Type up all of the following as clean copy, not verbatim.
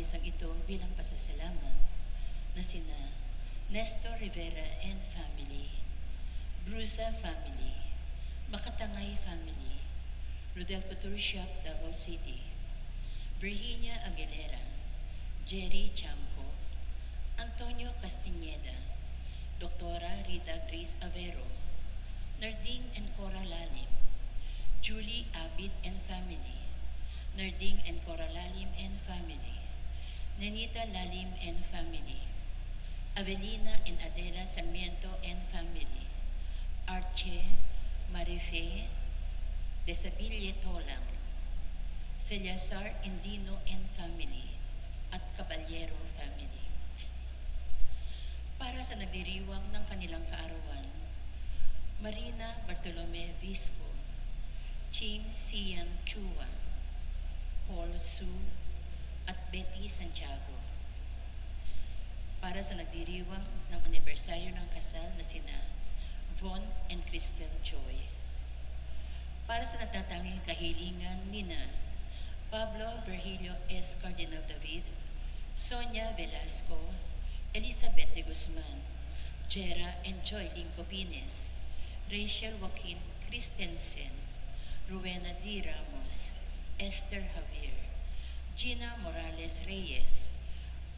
misang ito bilang pasasalamat na sina Nestor Rivera and family, Brusa family, Makatangay family, Rodel Couture Shop, Davao City, Virginia Aguilera, Jerry Chamco, Antonio Castiñeda, Doktora Rita Grace Avero, Narding and Cora Lalim, Julie Abid and family, Narding and Cora Lalim and family, Nenita Lalim and family, Avelina and Adela Sarmiento and family, Arche, Marife, Desabille Tolang, Celiazar Indino and family, at Caballero family. Para sa nagdiriwang ng kanilang kaarawan, Marina Bartolome Visco, Ching Sian Chua, Paul Su, at Betty Santiago. Para sa nagdiriwang ng anibersaryo ng kasal na sina Von and Cristel Joy. Para sa natatanging kahilingan nina Pablo Virgilio S. Cardinal David, Sonia Velasco, Elizabeth de Guzman, Jera and Joy Linco Pines, Rachel Joaquin Christensen, Rowena D. Ramos, Esther Javier, Gina Morales Reyes,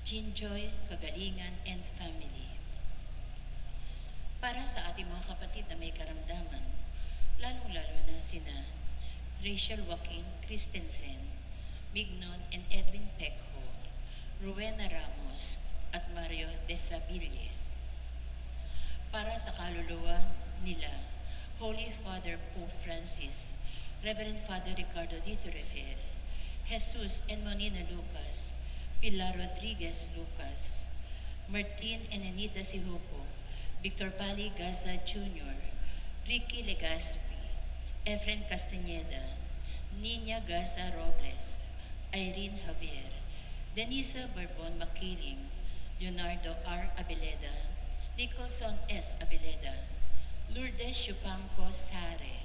Jinjoy Kagalingan and family. Para sa ating mga kapatid na may karamdaman, lalong-lalo na sina Rachel Joaquin Christensen, Mignon and Edwin Pecjo, Rowena Ramos, at Mario Desabille. Para sa kaluluwa nila, Holy Father Pope Francis, Reverend Father Ricardo Dito Refer, Jesus and Monina Lucas, Pilar Rodriguez Lucas, Martin and Anita Sihupo, Victor Pali Gaza Jr., Ricky Legaspi, Efren Castañeda, Nina Gaza Robles, Irene Javier, Denisa Barbon Makiling, Leonardo R. Abeleda, Nicholson S. Abeleda, Lourdes Yupanco Sare,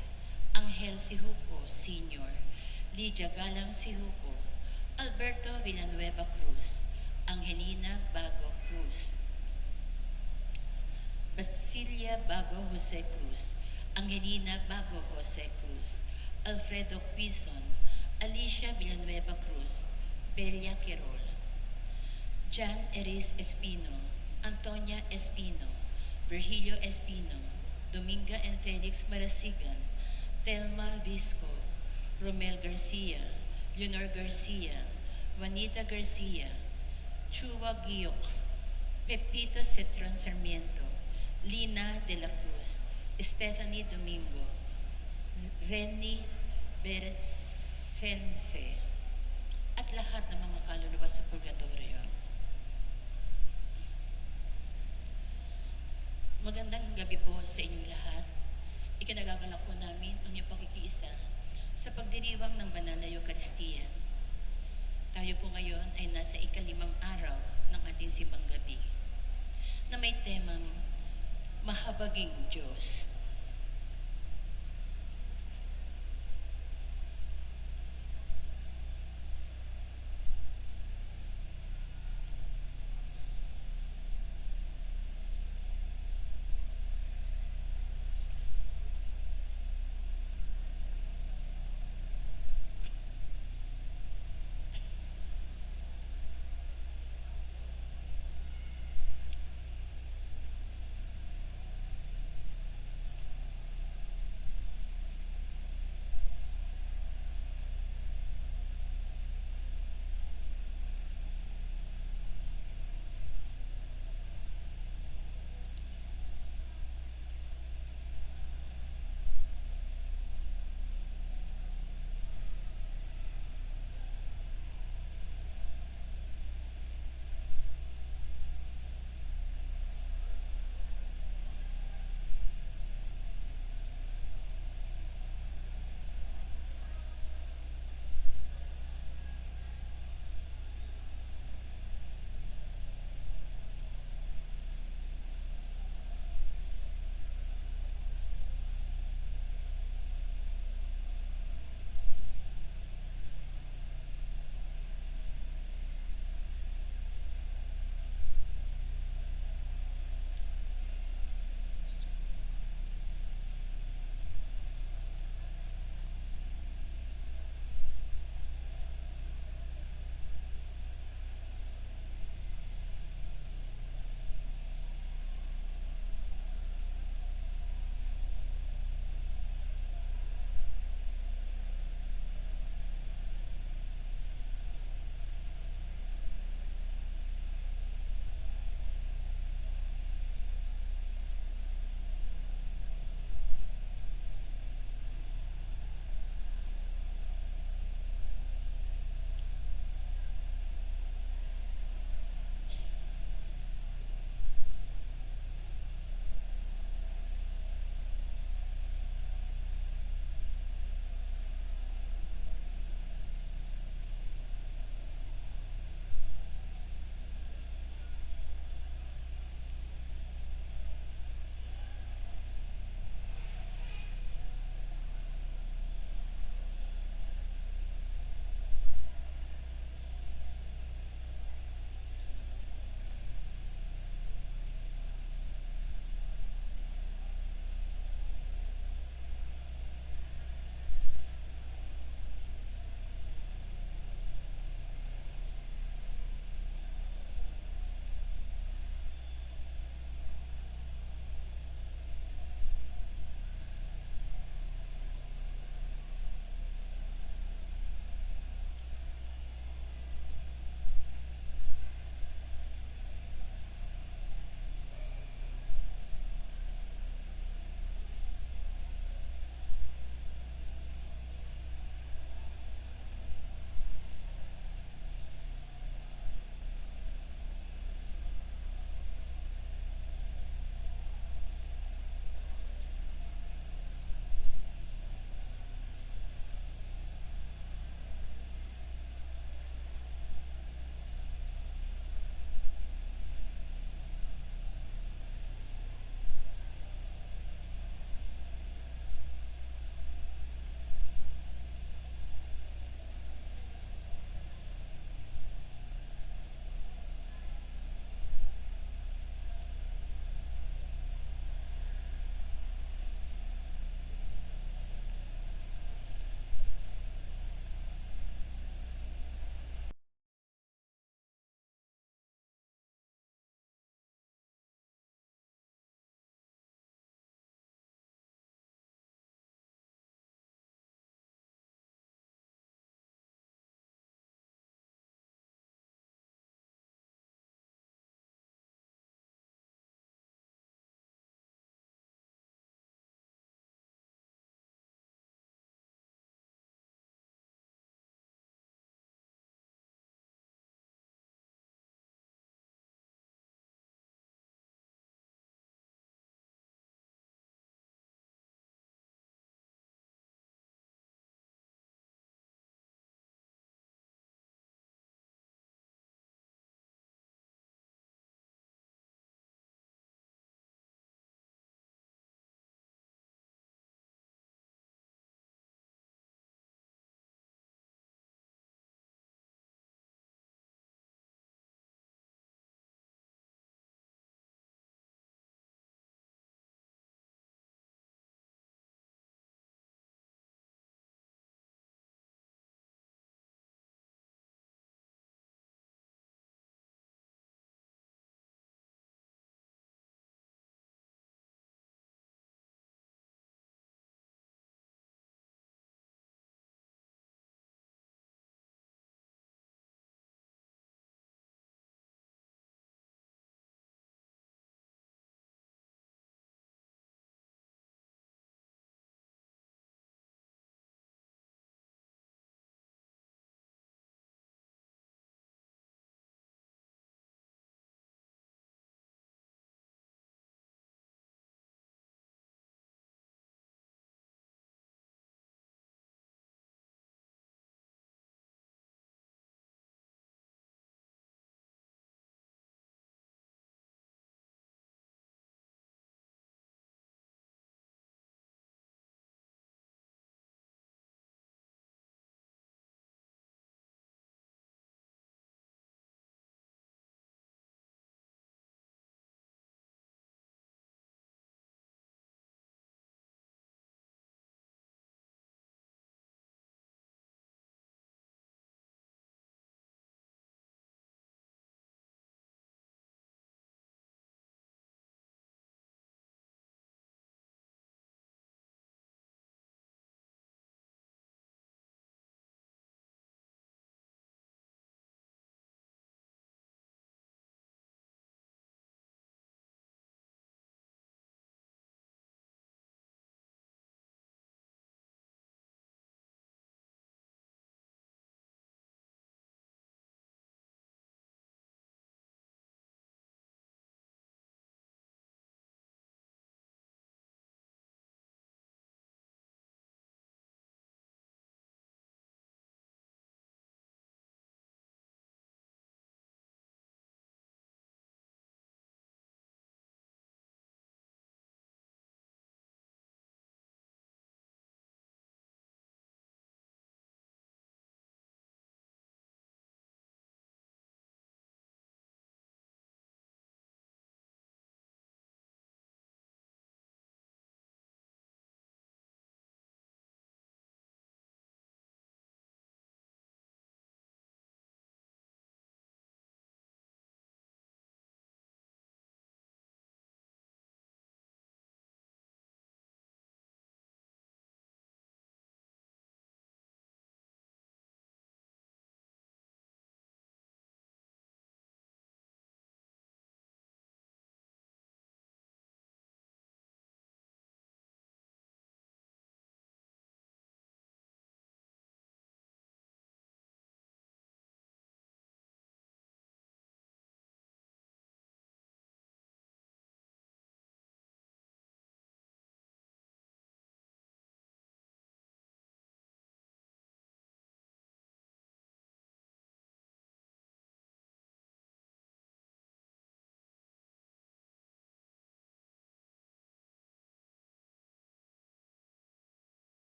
Angel Sihupo Sr., Lydia Galang Sihupo, Alberto Villanueva Cruz, Angelina Bago Cruz, Basilia Bago Jose Cruz, Angelina Bago Jose Cruz, Alfredo Quizon, Alicia Villanueva Cruz, Belia Quirol, Jan Eris Espino, Antonia Espino, Virgilio Espino, Dominga and Felix Marasigan, Telma Visco, Romel Garcia, Leonor Garcia, Juanita Garcia, Chua Giyok, Pepito Cetron Sarmiento, Lina de la Cruz, Stephanie Domingo, Renny Beresense, at lahat ng mga kaluluwa sa purgatorio. Magandang gabi po sa inyong lahat. Ikinagagalak po namin ang iyong pakikiisa sa pagdiriwang ng banal na Eucharistia. Tayo po ngayon ay nasa ika-5 araw ng ating simbang gabi na may temang Mahabaging Diyos.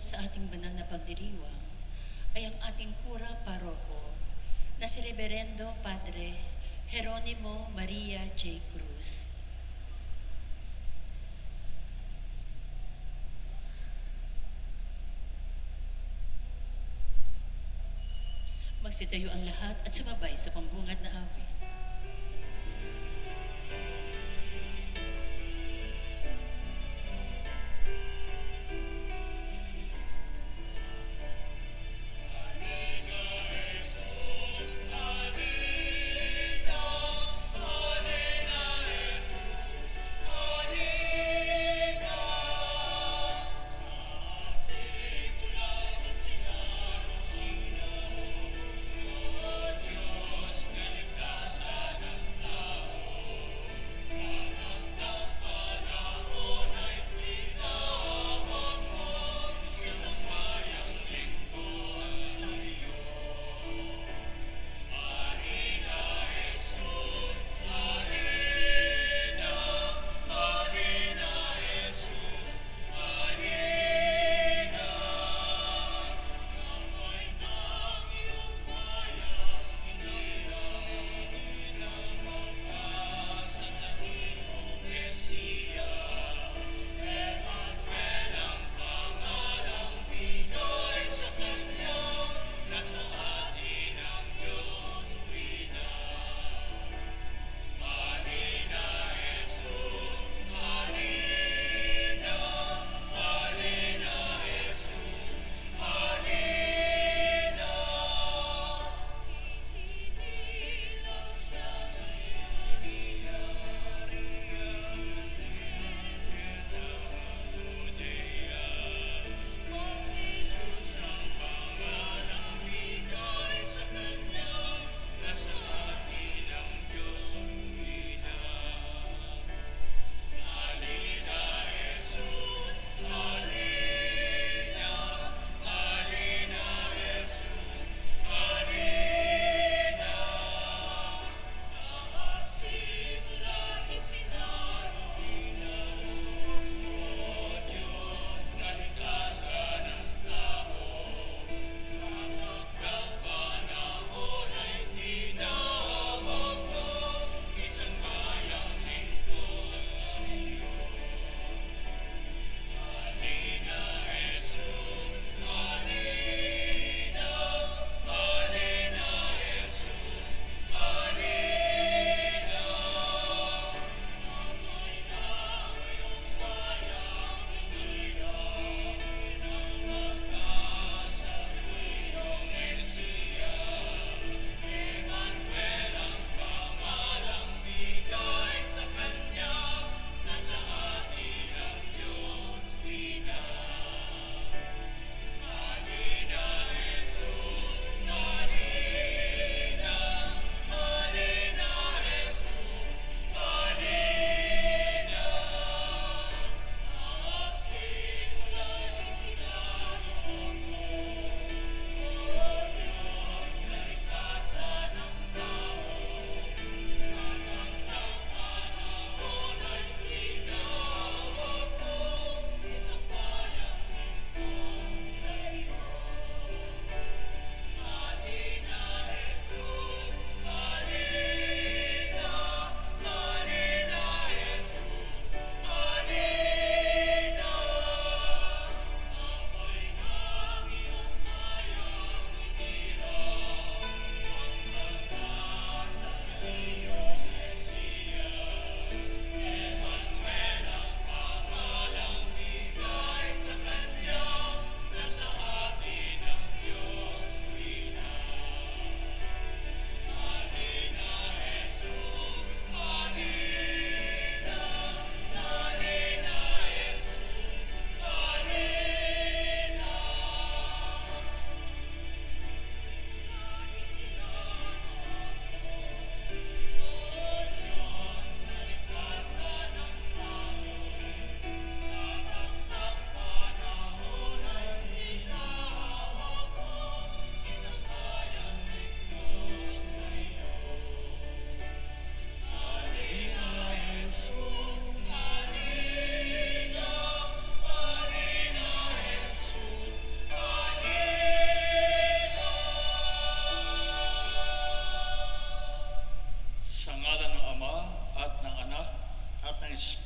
sa ating banal na pagdiriwang ay ang ating kura paroko na si Reverendo Padre Jeronimo Maria J. Cruz. Magsitayo ang lahat at sumabay sa pambungad na awit.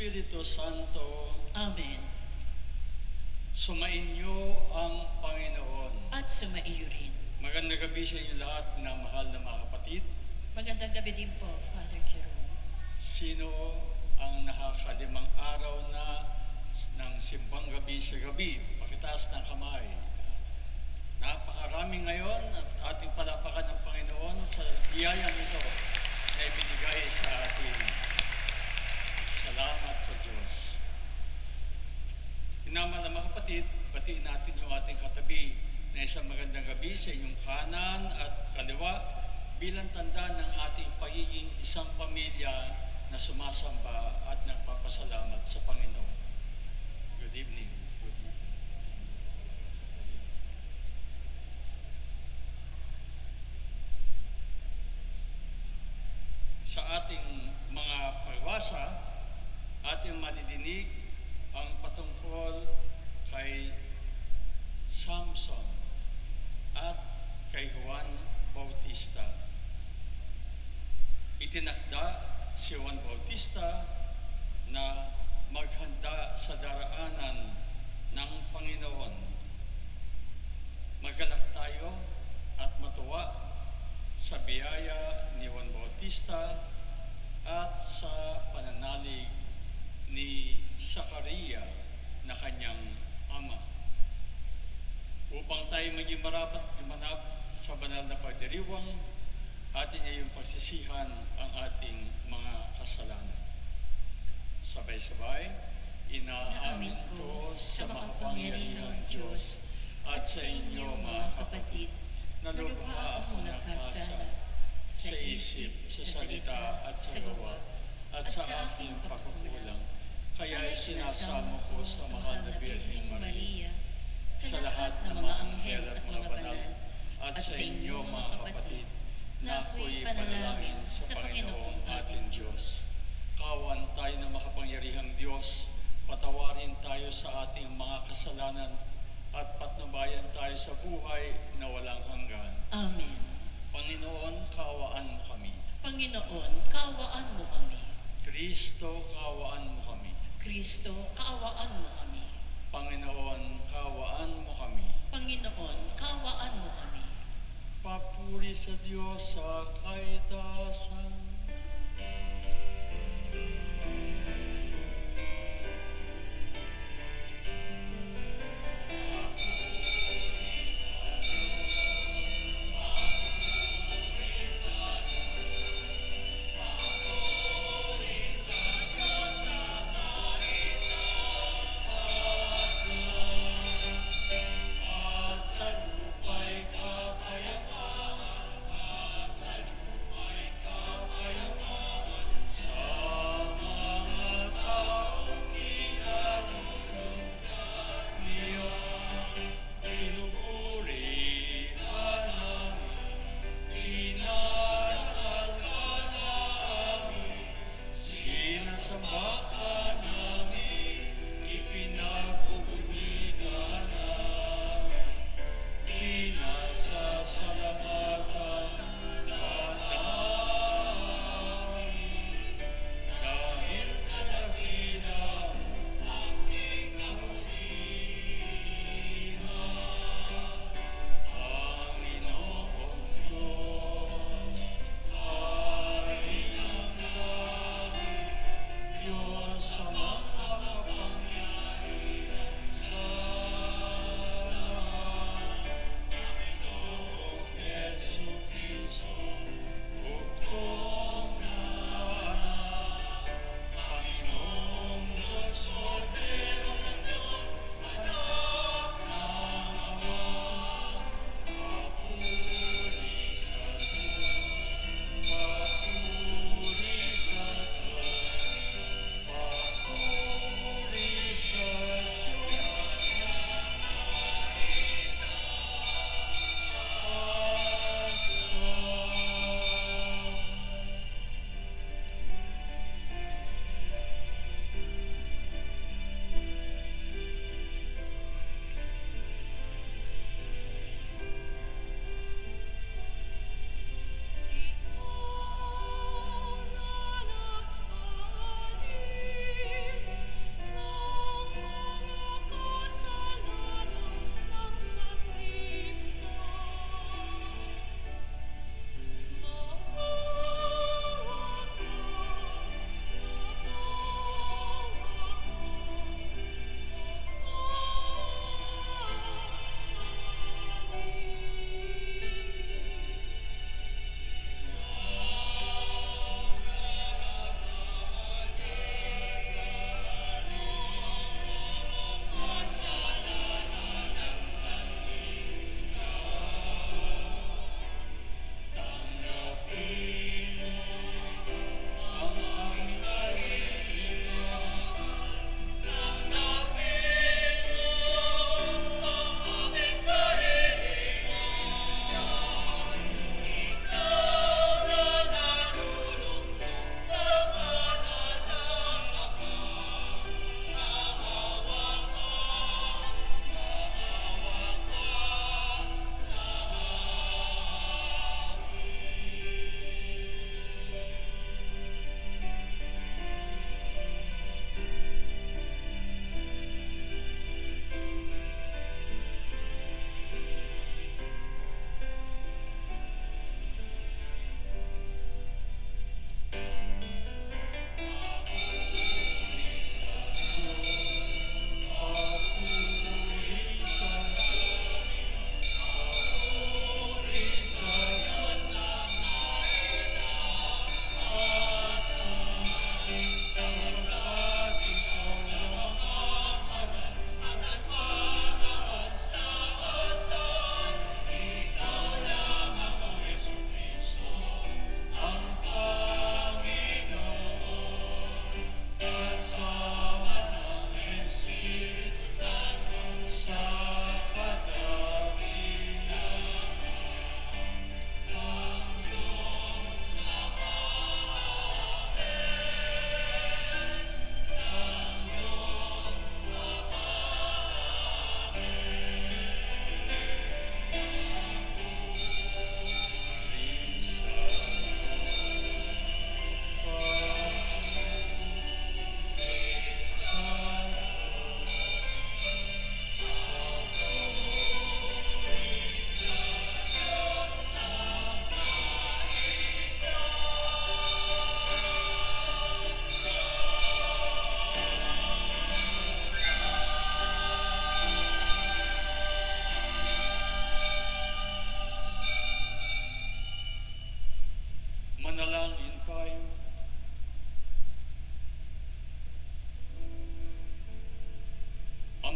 Espiritu Santo, Amen. sumainyo ang Panginoon. At sumaiyo rin. Magandang gabi sa inyo lahat na mahal na mga kapatid. Magandang gabi din po, Father Jerome. Sino ang nakakalimang araw na ng simbang gabi sa gabi? Pakitaas ng kamay. Napakarami ngayon at ating palapakan ng Panginoon sa biyayang ito na ibinigay sa atin. Salamat sa Diyos. Minamahal na mga kapatid, batiin natin yung ating katabi na isang magandang gabi sa inyong kanan at kaliwa bilang tanda ng ating pagiging isang pamilya na sumasamba at nagpapasalamat sa Panginoon. Good evening. Good evening. Sa ating mga pagbasa, ating madidinig ang patungkol kay Samson at kay Juan Bautista. Itinakda si Juan Bautista na maghanda sa daraanan ng Panginoon. Magalak tayo at matuwa sa biyaya ni Juan Bautista at sa pananalig ni Zachariah na kanyang ama. Upang tayo maging marapat gumanap sa banal na pagdiriwang, atin ay yung pagsisihan ang ating mga kasalanan. Sabay-sabay, inaamin ko sa makapangyarihang Diyos at sa inyo mga kapatid, na lubha akong nagkasala sa isip, sa salita at sa gawa, at sa aking pagkukulang. Kaya sinasamo ko sa mahal na Birheng Maria, sa lahat ng mga anghel at mga banal, at sa inyo mga kapatid, na ako'y panalangin sa Panginoong ating Diyos. Kawan tayo ng makapangyarihang Diyos, patawarin tayo sa ating mga kasalanan, at patnubayan tayo sa buhay na walang hanggan. Amen. Panginoon, kaawaan mo kami. Panginoon, kaawaan mo kami. Kristo, kaawaan mo kami. Kristo, kaawaan mo kami. Panginoon, kaawaan mo kami. Panginoon, kaawaan mo kami. Papuri sa Diyos sa kaitaasan. Sama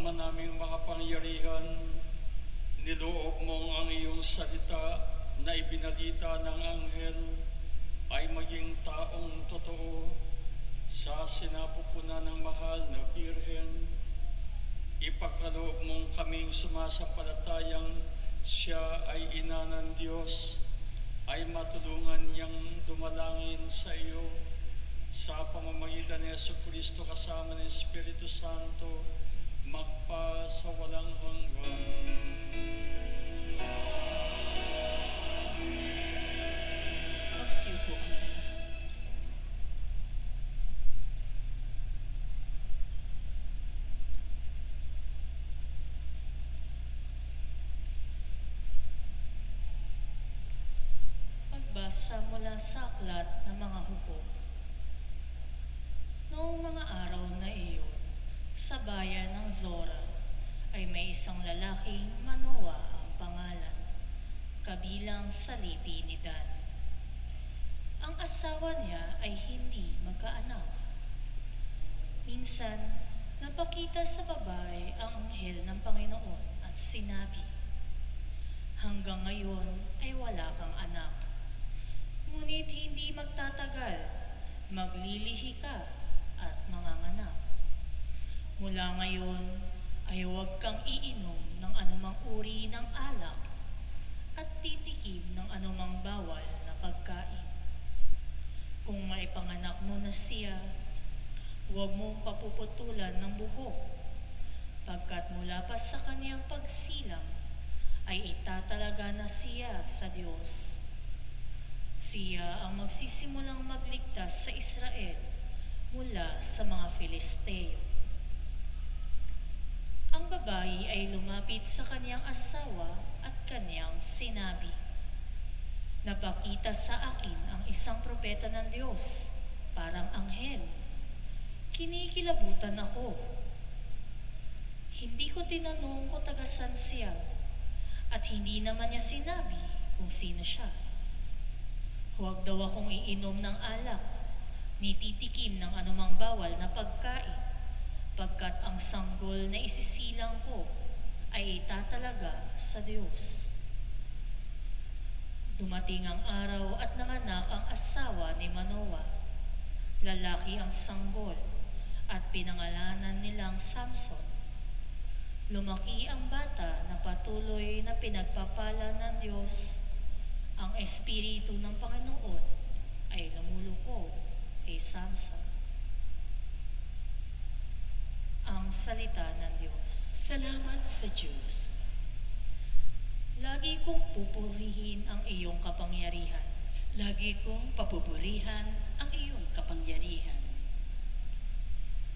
Ama naming makapangyarihan, niloob mong ang iyong salita na ibinalita ng anghel ay maging taong totoo sa sinapupunan ng mahal na Birhen. Ipagkaloob mong kaming sumasampalatayang siya ay ina ng Diyos, ay matulungan niyang dumalangin sa iyo sa pamamagitan ni Jesucristo kasama ng Espiritu Santo, magpa sa walang hanggan. Magsiupo ang lahat. Pagbasa mula sa aklat ng mga hukom. Noong mga araw na iyon, sa bayan ng Zora ay may isang lalaking Manoa ang pangalan, kabilang sa lipi ni Dan. Ang asawa niya ay hindi magkaanak. Minsan, napakita sa babae ang anghel ng Panginoon at sinabi, "Hanggang ngayon ay wala kang anak. Ngunit hindi magtatagal, maglilihi ka at manganganak. Mula ngayon ay huwag kang iinom ng anumang uri ng alak at titikim ng anumang bawal na pagkain. Kung maipanganak mo na siya, huwag mong papuputulan ng buhok, pagkat mula pa sa kaniyang pagsilang ay itatalaga na siya sa Diyos. Siya ang magsisimulang magligtas sa Israel mula sa mga Filisteo." Ang babae ay lumapit sa kaniyang asawa at kaniyang sinabi, "Napakita sa akin ang isang propeta ng Diyos, parang anghel. Kinikilabutan ako. Hindi ko tinanong kung tagasan siya, at hindi naman niya sinabi kung sino siya. Huwag daw akong iinom ng alak, ni titikim ng anumang bawal na pagkain, pagkat ang sanggol na isisilang ko ay itatalaga sa Diyos." Dumating ang araw at nanganak ang asawa ni Manoa. Lalaki ang sanggol at pinangalanan nilang Samson. Lumaki ang bata na patuloy na pinagpapala ng Diyos. Ang Espiritu ng Panginoon ay lumulukog kay Samson. Ang salita ng Diyos. Salamat sa Diyos. Lagi kong pupurihin ang iyong kapangyarihan. Lagi kong papupurihan ang iyong kapangyarihan.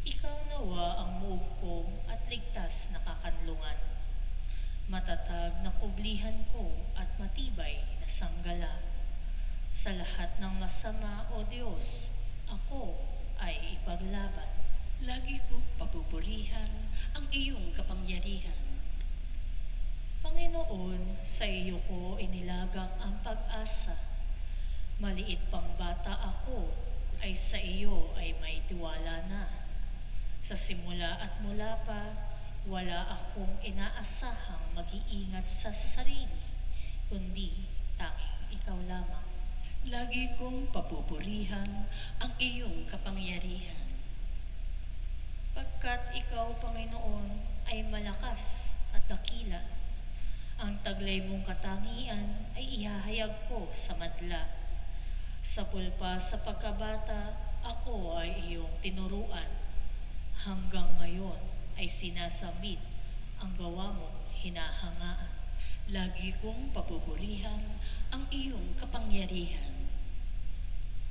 Ikaw nawa ang muog kong at ligtas na kakanlungan. Matatag na kublihan ko at matibay na sanggala. Sa lahat ng masama, O Diyos, ako ay ipaglaban. Lagi kong papupurihan ang iyong kapangyarihan. Panginoon, sa iyo ko inilagak ang pag-asa. Maliit pang bata ako, ay sa iyo ay may tiwala na. Sa simula at mula pa, wala akong inaasahang mag-iingat sa sarili, kundi tanging ikaw lamang. Lagi kong papupurihan ang iyong kapangyarihan. Pagkat ikaw, Panginoon, ay malakas at dakila, ang taglay mong katangian ay ihahayag ko sa madla. Sa pulpa sa pagkabata, ako ay iyong tinuruan. Hanggang ngayon ay sinasambit ang gawa mong hinahangaan. Lagi kong papupurihan ang iyong kapangyarihan.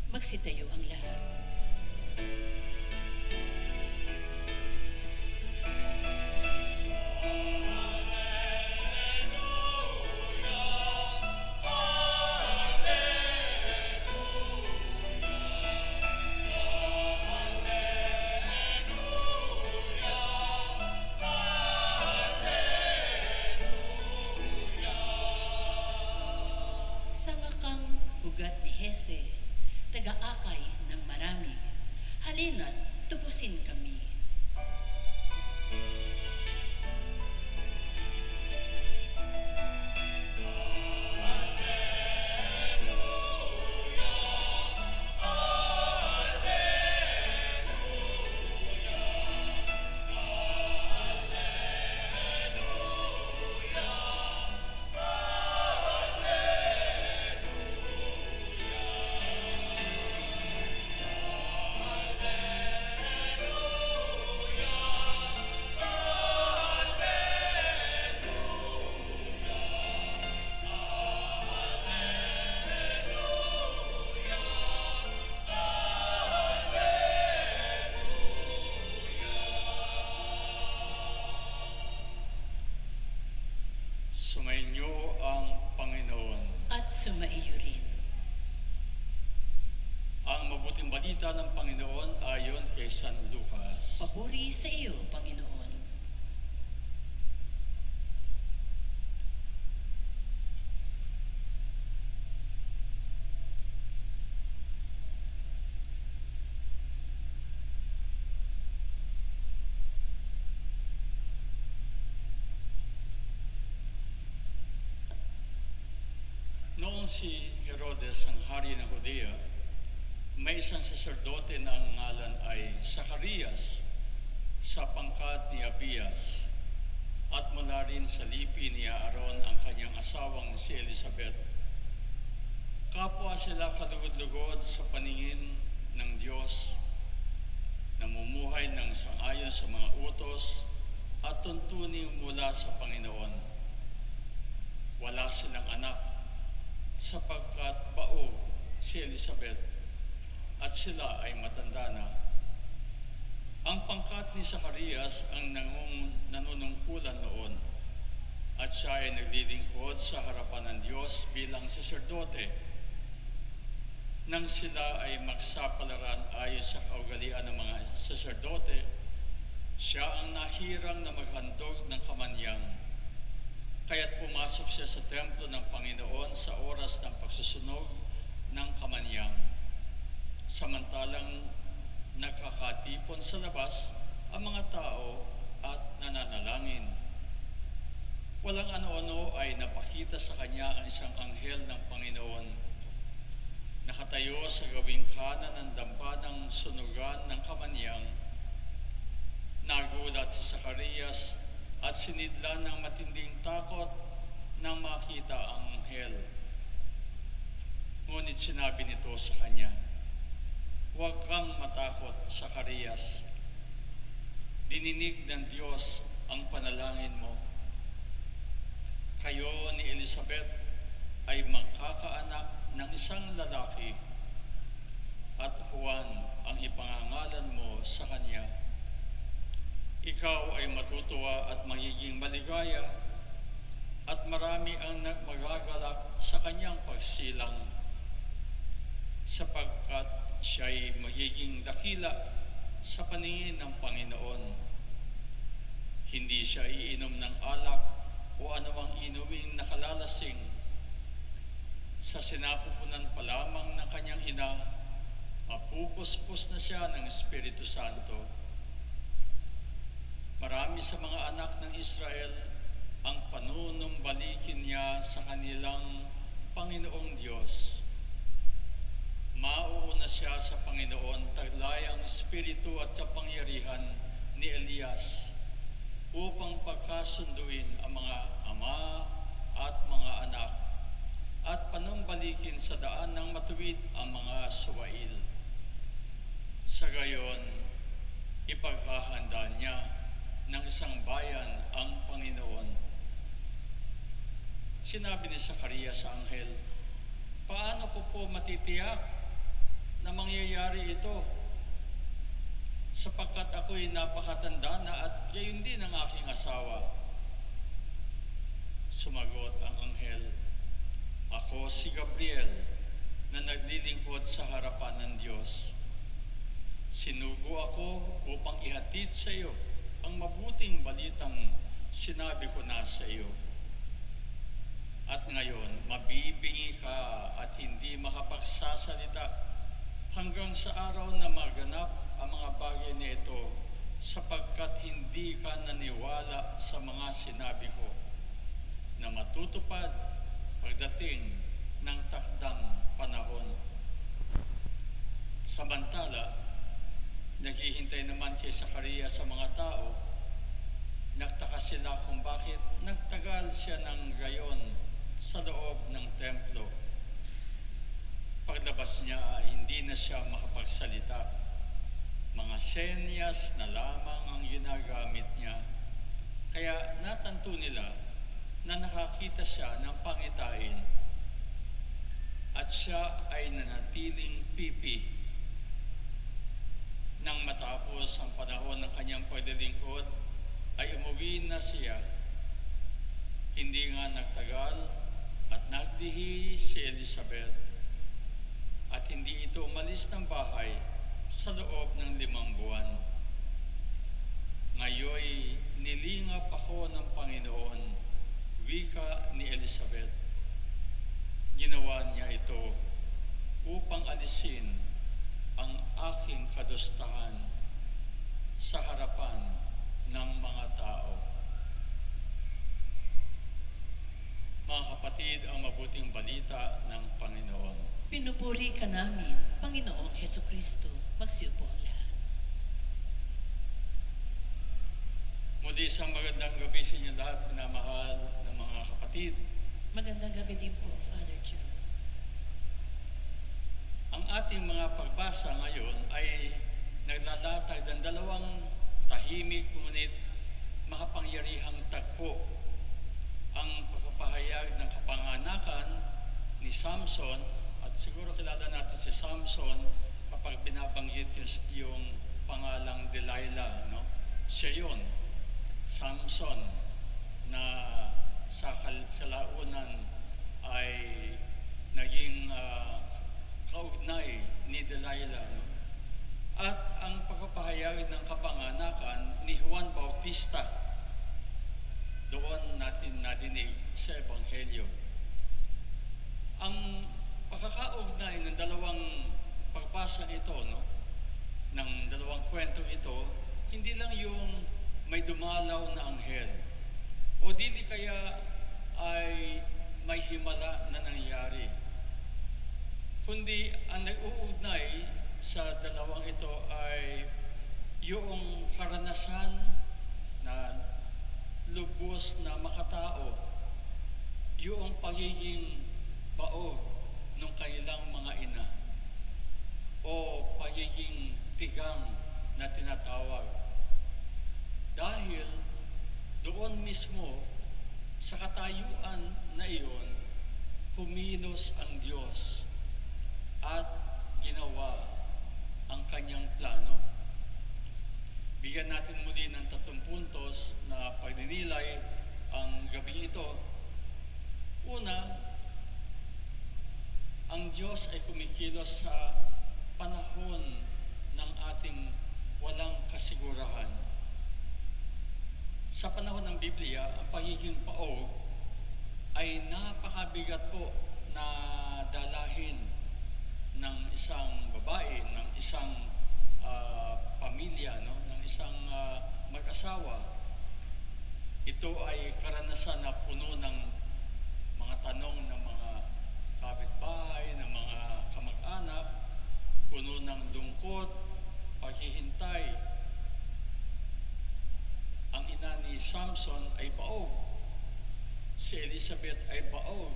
Magsitayo ang lahat. Sama kang ugat ni Hese, taga-akay ng marami. Halina't tubusin kami. ang balita ng Panginoon ayon kay San Lucas. Papuri sa iyo, Panginoon. Noong si Herodes ang hari ng Judea, may isang saserdote na ang ngalan ay Zacarias sa pangkat ni Abias at mula rin sa lipi ni Aaron ang kanyang asawang si Elizabeth. Kapwa sila kalugod-lugod sa paningin ng Diyos, namumuhay ng sangayon sa mga utos at tuntunin mula sa Panginoon. Wala silang anak sapagkat baog si Elizabeth at sila ay matanda na. Ang pangkat ni Zacarias ang nanunungkulan noon at siya ay naglilingkod sa harapan ng Diyos bilang saserdote. Nang sila ay magsapalaran ayon sa kaugalian ng mga saserdote, siya ang nahirang na maghandog ng kamanyang. Kaya't pumasok siya sa templo ng Panginoon sa oras ng pagsusunog ng kamanyang. Samantalang nakakatipon sa labas ang mga tao at nananalangin. Walang ano-ano ay napakita sa kanya ang isang anghel ng Panginoon. Nakatayo sa gawing kanan ng dampanang sunugan ng kamanyang. Nagulat si Zacarias at sinidlan ng matinding takot nang makita ang anghel. Ngunit sinabi nito sa kanya, "Huwag kang matakot, Zacarias. Dininig ng Diyos ang panalangin mo. Kayo ni Elizabeth ay magkakaanak ng isang lalaki at Juan ang ipangangalan mo sa kanya. Ikaw ay matutuwa at magiging maligaya at marami ang magagalak sa kanyang pagsilang sapagkat siya'y magiging dakila sa paningin ng Panginoon. Hindi siya iinom ng alak o anumang inuming nakalalasing. Sa sinapupunan pa lamang ng kanyang ina, mapupuspos na siya ng Espiritu Santo. Marami sa mga anak ng Israel ang panunumbalikin niya sa kanilang Panginoong Diyos. Mauuna siya sa Panginoon taglay ang espiritu at kapangyarihan ni Elias upang pagkasunduin ang mga ama at mga anak at panumbalikin sa daan ng matuwid ang mga suwail. Sa gayon, ipaghahanda niya ng isang bayan ang Panginoon." Sinabi ni Zacarias sa anghel, "Paano ko po matitiyak na mangyayari ito? Sapagkat ako'y napakatanda na at gayon din ang aking asawa." Sumagot ang anghel, "Ako si Gabriel na naglilingkod sa harapan ng Diyos. Sinugo ako upang ihatid sa iyo ang mabuting balitang sinabi ko na sa iyo. At ngayon, mabibingi ka at hindi makapagsasalita hanggang sa araw na maganap ang mga bagay na ito sapagkat hindi ka naniwala sa mga sinabi ko na matutupad pagdating ng takdang panahon." Samantala, naghihintay naman kay Zacarias sa mga tao. Nagtaka sila kung bakit nagtagal siya ng gayon sa loob ng templo. Paglabas niya, hindi na siya makapagsalita. Mga senyas na lamang ang ginagamit niya. Kaya natanto nila na nakakita siya ng pangitain at siya ay nanatiling pipi. Nang matapos ang panahon ng kanyang paglilingkod, ay umuwi na siya. Hindi nga nagtagal at nagdihi si Elizabeth at hindi ito umalis ng bahay sa loob ng 5 buwan. Ngayoy nilingap ako ng Panginoon, wika ni Elizabeth. Ginawa niya ito upang alisin ang aking kadustahan sa harapan ng mga tao. Mga kapatid, ang mabuting balita ng Panginoon. Pinupuri ka namin, Panginoong Hesukristo. Magsiupo ang lahat. Muli isang magandang gabi sa inyo lahat, minamahal ng mga kapatid. Magandang gabi din po, Father John. Ang ating mga pagbasa ngayon ay naglalatag ng 2 tahimik ngunit makapangyarihang tagpo. Ang pagpapahayag ng kapanganakan ni Samson, at siguro kilala natin si Samson kapag binabanggit yung pangalang Delilah, no? Siya yun, Samson, na sa kalaunan ay naging kaugnay ni Delilah, no? At ang pagpapahayag ng kapanganakan ni Juan Bautista, doon natin nadinig sa Ebanghelyo. Ang pagkakaugnay ng 2 pagbasa ito, no, ng 2 kwentong ito, hindi lang yung may dumalaw na anghel, o dili kaya ay may himala na nangyari, kundi ang nag-uugnay sa 2 ito ay yung karanasan na lubos na makatao, yung pagiging baog ng kanilang mga ina, o pagiging tigang na tinatawag. Dahil doon mismo sa katayuan na iyon, kumilos ang Diyos at ginawa ang kanyang plano. Bigyan natin muli ng 3 puntos na pagdinilay ang gabi ito. Una, ang Diyos ay kumikilos sa panahon ng ating walang kasigurahan. Sa panahon ng Biblia, ang pagiging paog ay napakabigat po na dalahin ng isang babae, ng isang pamilya, no? Ng isang mag-asawa. Ito ay karanasan na puno ng mga tanong ng mga kapitbahay, ng mga kamag-anak, puno ng lungkot, paghihintay. Ang ina ni Samson ay baog, si Elizabeth ay baog,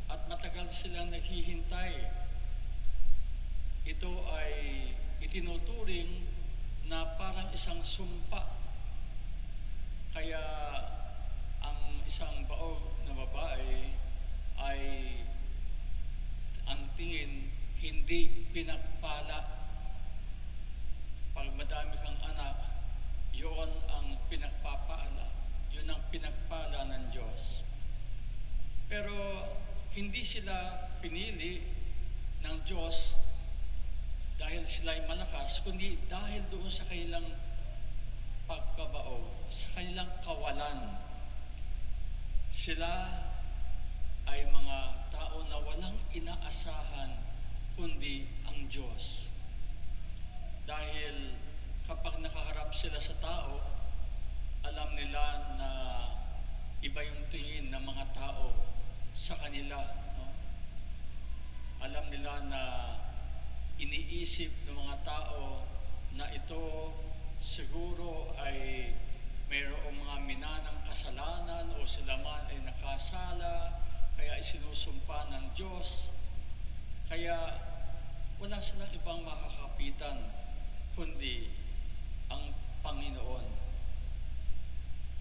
at matagal silang naghihintay. Ito ay itinuturing na parang isang sumpa. Kaya ang isang baog na babae ay ang tingin hindi pinagpala. Pag madami kang anak, yun ang pinagpapala, yun ang pinagpala ng Diyos. Pero hindi sila pinili ng Diyos dahil sila ay malakas, kundi dahil doon sa kanilang pagkabaog, sa kanilang kawalan. Sila ay mga tao na walang inaasahan kundi ang Diyos. Dahil kapag nakaharap sila sa tao, alam nila na iba yung tingin ng mga tao sa kanila, no? Alam nila na iniisip ng mga tao na ito siguro ay mayroong mga minanang kasalanan o sila man ay nakasala, kaya isinusumpa ng Diyos. Kaya wala silang ibang makakapitan kundi ang Panginoon.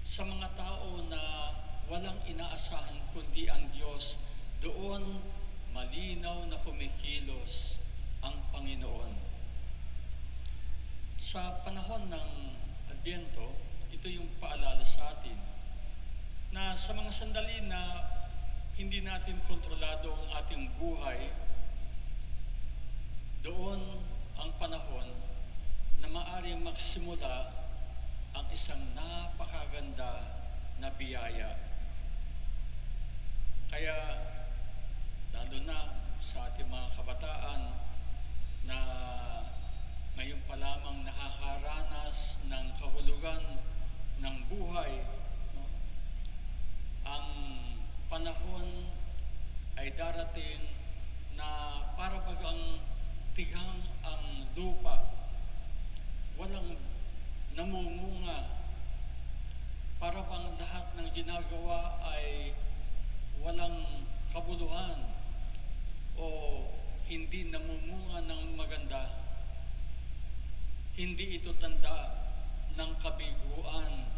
Sa mga tao na walang inaasahan kundi ang Diyos, doon malinaw na kumikilos ang Panginoon. Sa panahon ng Adbyento, ito yung paalala sa atin na sa mga sandali na hindi natin kontrolado ang ating buhay, maaaring magsimula ang isang napakaganda na biyaya. Kaya, lalo na sa ating mga kabataan na ngayon pa lamang nakakaranas ng kahulugan ng buhay, no? Ang panahon ay darating na para bagang tigang ang lupa, walang namumunga, para bang lahat ng ginagawa ay walang kabuluhan o hindi namumunga ng maganda. Hindi ito tanda ng kabiguan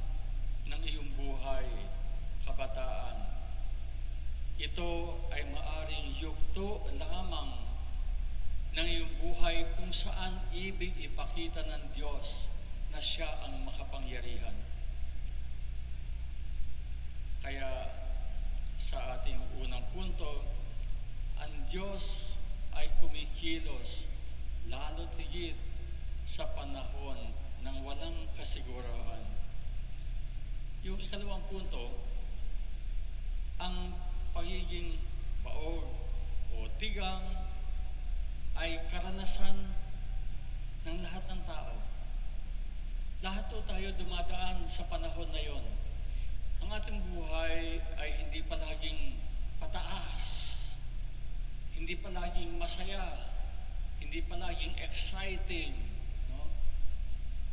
ng iyong buhay, kabataan. Ito ay maaring yugto lamang ng iyong buhay kung saan ibig ipakita ng Diyos na siya ang makapangyarihan. Kaya sa ating unang punto, ang Diyos ay kumikilos lalo't higit sa panahon ng walang kasigurahan. Yung ikalawang punto, ang pagiging baog o tigang ay karanasan ng lahat ng tao. Lahat po tayo dumadaan sa panahon na yon. Ang ating buhay ay hindi palaging pataas, hindi palaging masaya, hindi palaging exciting, no?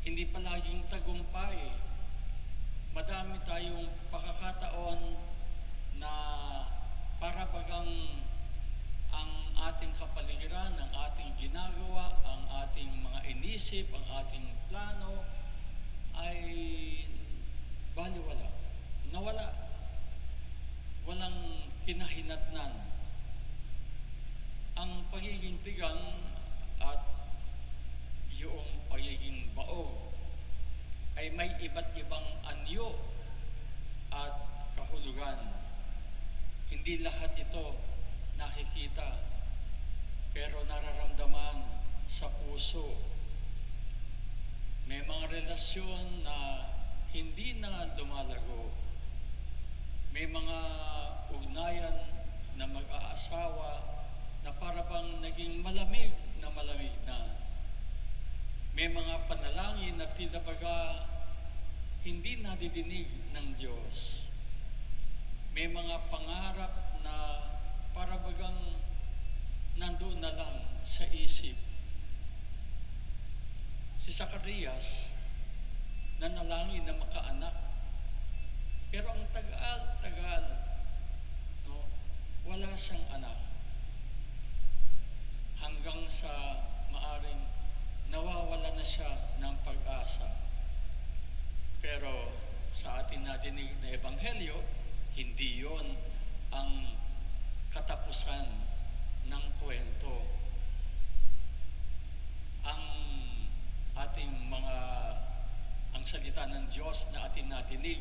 Hindi palaging tagumpay. Madami tayong pagkakataon na para bagang ang ating kapaligiran, ang ating ginagawa, ang ating mga inisip, ang ating plano ay baliwala, nawala, walang kinahinatnan. Ang pagiging tigang at yung pagiging baog ay may iba't ibang anyo at kahulugan. Hindi lahat ito nakikita, pero nararamdaman sa puso. May mga relasyon na hindi na lumalago. May mga ugnayan na mag-aasawa na para bang naging malamig na. May mga panalangin na tila baga hindi nadidinig ng Diyos. May mga pangarap na para bagang nandoon na lang sa isip. Si Zacarias, nanalangin na makaanak. Pero ang tagal, no, wala siyang anak. Hanggang sa maaring nawawala na siya ng pag-asa. Pero sa atin nadinig na Ebanghelyo, hindi yon ang katapusan ng kwento. Ang ang salita ng Diyos na atin nadinig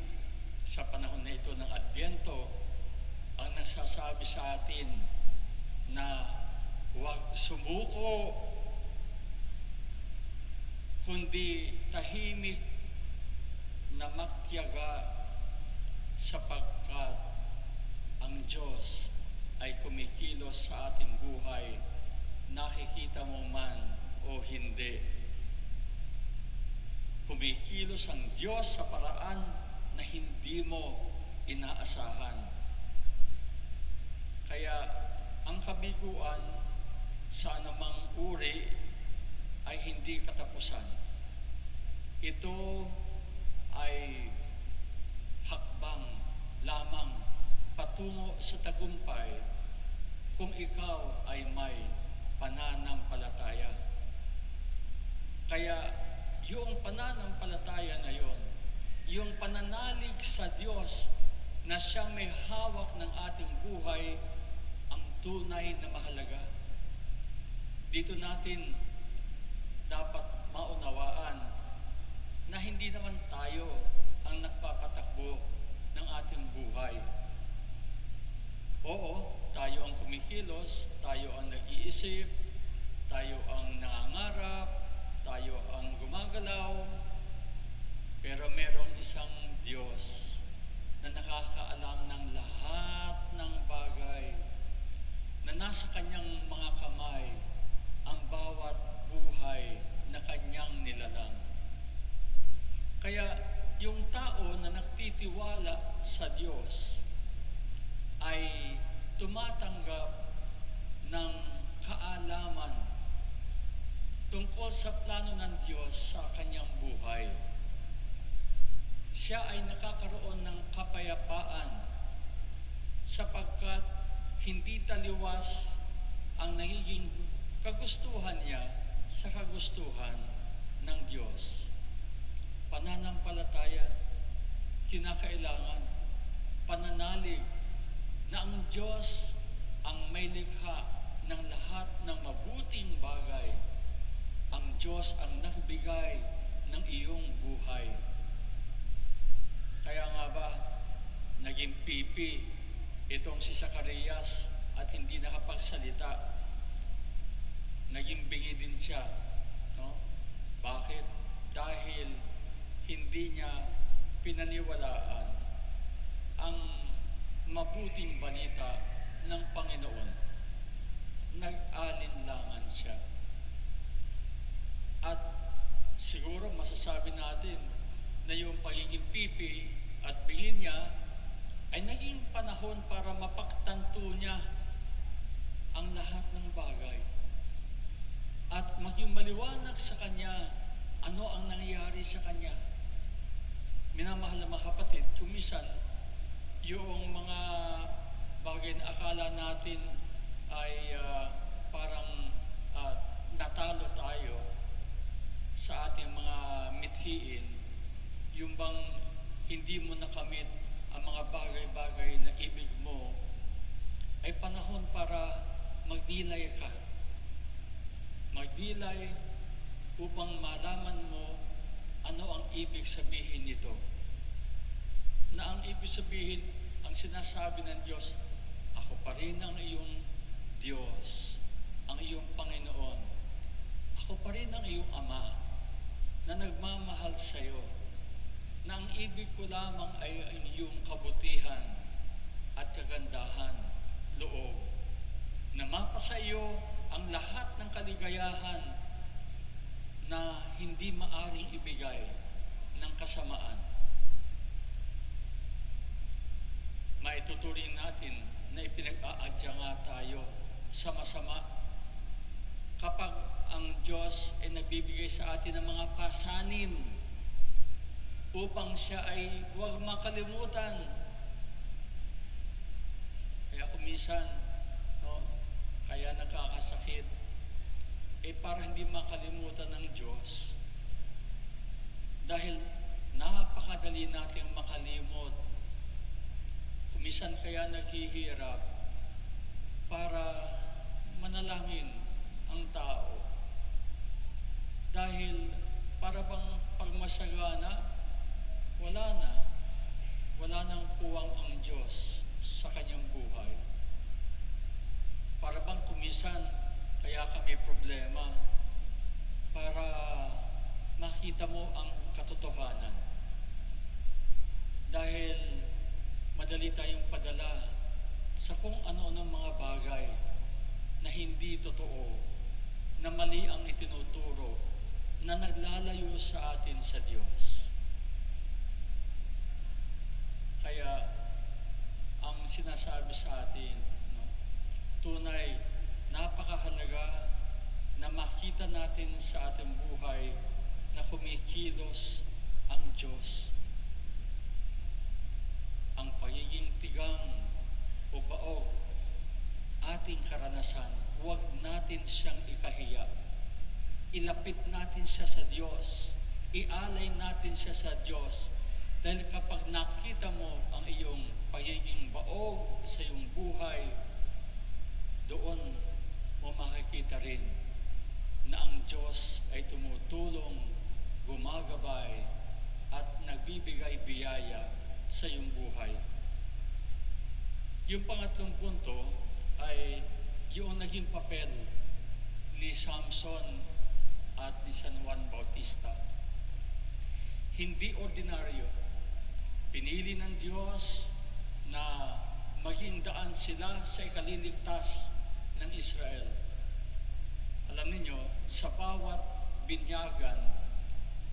sa panahon na ito ng Adbyento ang nagsasabi sa atin na huwag sumuko, kundi tahimik na magtiyaga, sapagkat ang Diyos ay kumikilos sa ating buhay, nakikita mo man o hindi. Kumikilos ang Diyos sa paraan na hindi mo inaasahan. Kaya ang kabiguan sa anumang uri ay hindi katapusan. Ito ay hakbang lamang patungo sa tagumpay kung ikaw ay may pananampalataya. Kaya yung pananampalataya na yon, yung pananalig sa Diyos na siyang may hawak ng ating buhay, ang tunay na mahalaga. Dito natin dapat maunawaan na hindi naman tayo ang nagpapatakbo ng ating buhay. Oo, tayo ang kumikilos, tayo ang nag-iisip, tayo ang nangangarap, tayo ang gumagalaw, isang Diyos na nakakaalam ng lahat ng bagay, na nasa kanyang mga kamay ang bawat buhay na kanyang nilalang. Kaya yung tao na nagtitiwala sa Diyos ay tumatanggap ng kaalaman tungkol sa plano ng Diyos sa kanyang buhay. Siya ay nakakaroon ng kapayapaan sapagkat hindi taliwas ang nagiging kagustuhan niya sa kagustuhan ng Diyos. Pananampalataya, kinakailangan, pananalig na ang Diyos ang may likha ng lahat ng mabuting bagay. Ang Diyos ang nagbigay ng iyong buhay. Kaya nga ba, naging pipi itong si Zacarias at hindi nakapagsalita. Naging bingi din siya. No? Bakit? Dahil hindi niya pinaniwalaan ang mabuting balita ng Panginoon. Nag-alinlangan siya. At siguro masasabi natin na yung pagiging pipi at bingin niya ay naging panahon para mapagtanto niya ang lahat ng bagay at maging maliwanag sa kanya ano ang nangyayari sa kanya. Minamahal na mga kapatid, kumisan yung mga bagay na akala natin ay parang natalo tayo sa ating mga mithiin, yung bang hindi mo nakamit ang mga bagay-bagay na ibig mo, ay panahon para magdilay ka. Magdilay upang malaman mo ano ang ibig sabihin nito. Na ang ibig sabihin, ang sinasabi ng Diyos, ako pa rin ang iyong Diyos, ang iyong Panginoon. Ako pa rin ang iyong Ama na nagmamahal sa iyo. Na ang ibig ko lamang ay ang iyong kabutihan at kagandahan, loob. Na mapasa iyo ang lahat ng kaligayahan na hindi maaring ibigay ng kasamaan. Maituturing natin na ipinag-aadya nga tayo sa masama kapag ang Diyos ay nagbibigay sa atin ng mga pasanin upang siya ay huwag makalimutan. Kaya kuminsan, no, kaya nagkakasakit, para hindi makalimutan ng Diyos. Dahil napakadali nating makalimot. Kuminsan kaya naghihirap para manalangin ang tao. Dahil para bang pagmasagana, wala nang puwang ang Diyos sa kanyang buhay. Para bang kuminsan, kaya kami problema para makita mo ang katotohanan. Dahil madali tayong padala sa kung ano-anong mga bagay na hindi totoo, na mali ang itinuturo, na naglalayo sa atin sa Diyos. Kaya ang sinasabi sa atin, no, tunay, napakahalaga na makita natin sa ating buhay na kumikilos ang Diyos. Ang pagiging tigang o baog, ating karanasan, huwag natin siyang ikahiya. Ilapit natin siya sa Diyos. Ialay natin siya sa Diyos. Dahil kapag nakita mo ang iyong pagiging baog sa iyong buhay, doon mo makikita rin na ang Diyos ay tumutulong, gumagabay, at nagbibigay biyaya sa iyong buhay. Yung pangatlong punto ay yung naging papel ni Samson at ni San Juan Bautista. Hindi ordinaryo, Pinili ng Diyos na maging daan sila sa ikaliligtas ng Israel. Alam niyo, sa bawat binyagan,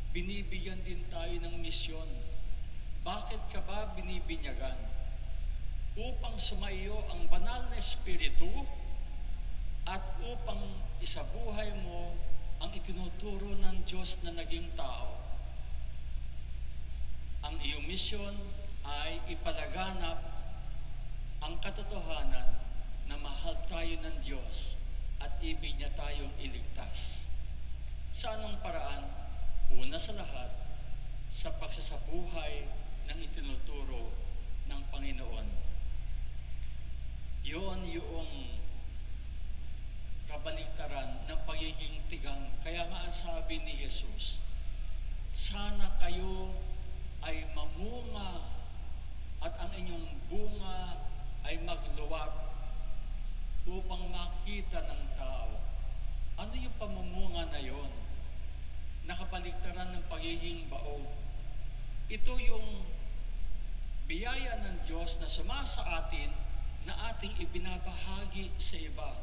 binibigyan din tayo ng misyon. Bakit ka ba binibinyagan? Upang sumaiyo ang banal na espiritu at upang isabuhay mo ang itinuturo ng Diyos na naging tao. Ang iyong misyon ay ipalaganap ang katotohanan na mahal tayo ng Diyos at ibig niya tayong iligtas. Sa anong paraan? Una sa lahat, sa pagsasabuhay ng itinuturo ng Panginoon. Yun yung kabaliktaran ng pagiging tigang. Kaya nga ang sabi ni Jesus, sana kayo ay mamunga at ang inyong bunga ay magluwat upang makita ng tao. Ano yung pamumunga na yon? Nakabaliktaran ng pagiging baog. Ito yung biyaya ng Diyos na sumasa atin na ating ibinabahagi sa iba.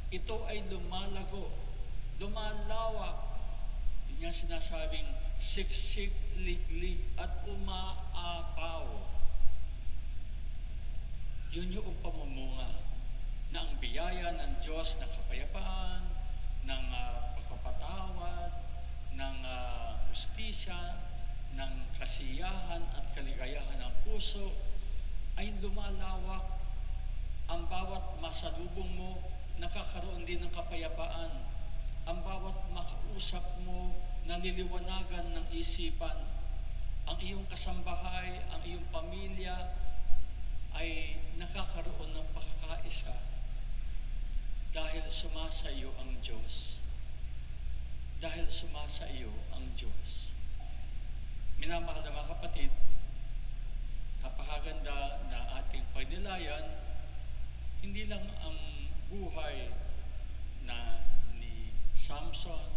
Ito ay lumalago, lumalawak. Yun nga sinasabing siksik, liklik at umaapaw. Yun yung pamumunga na ang biyaya ng Diyos na kapayapaan, ng pagpapatawad, ng justisya, ng kasiyahan at kaligayahan ng puso ay lumalawak. Ang bawat masalubong mo, nakakaroon din ng kapayapaan. Ang bawat makausap mo, naliliwanagan ng isipan. Ang iyong kasambahay, ang iyong pamilya ay nakakaroon ng pakakaisa dahil sumasa iyo ang Diyos. Dahil sumasa iyo ang Diyos. Minamahal na mga kapatid, napakaganda na ating pagnilayan, hindi lang ang buhay na ni Samson,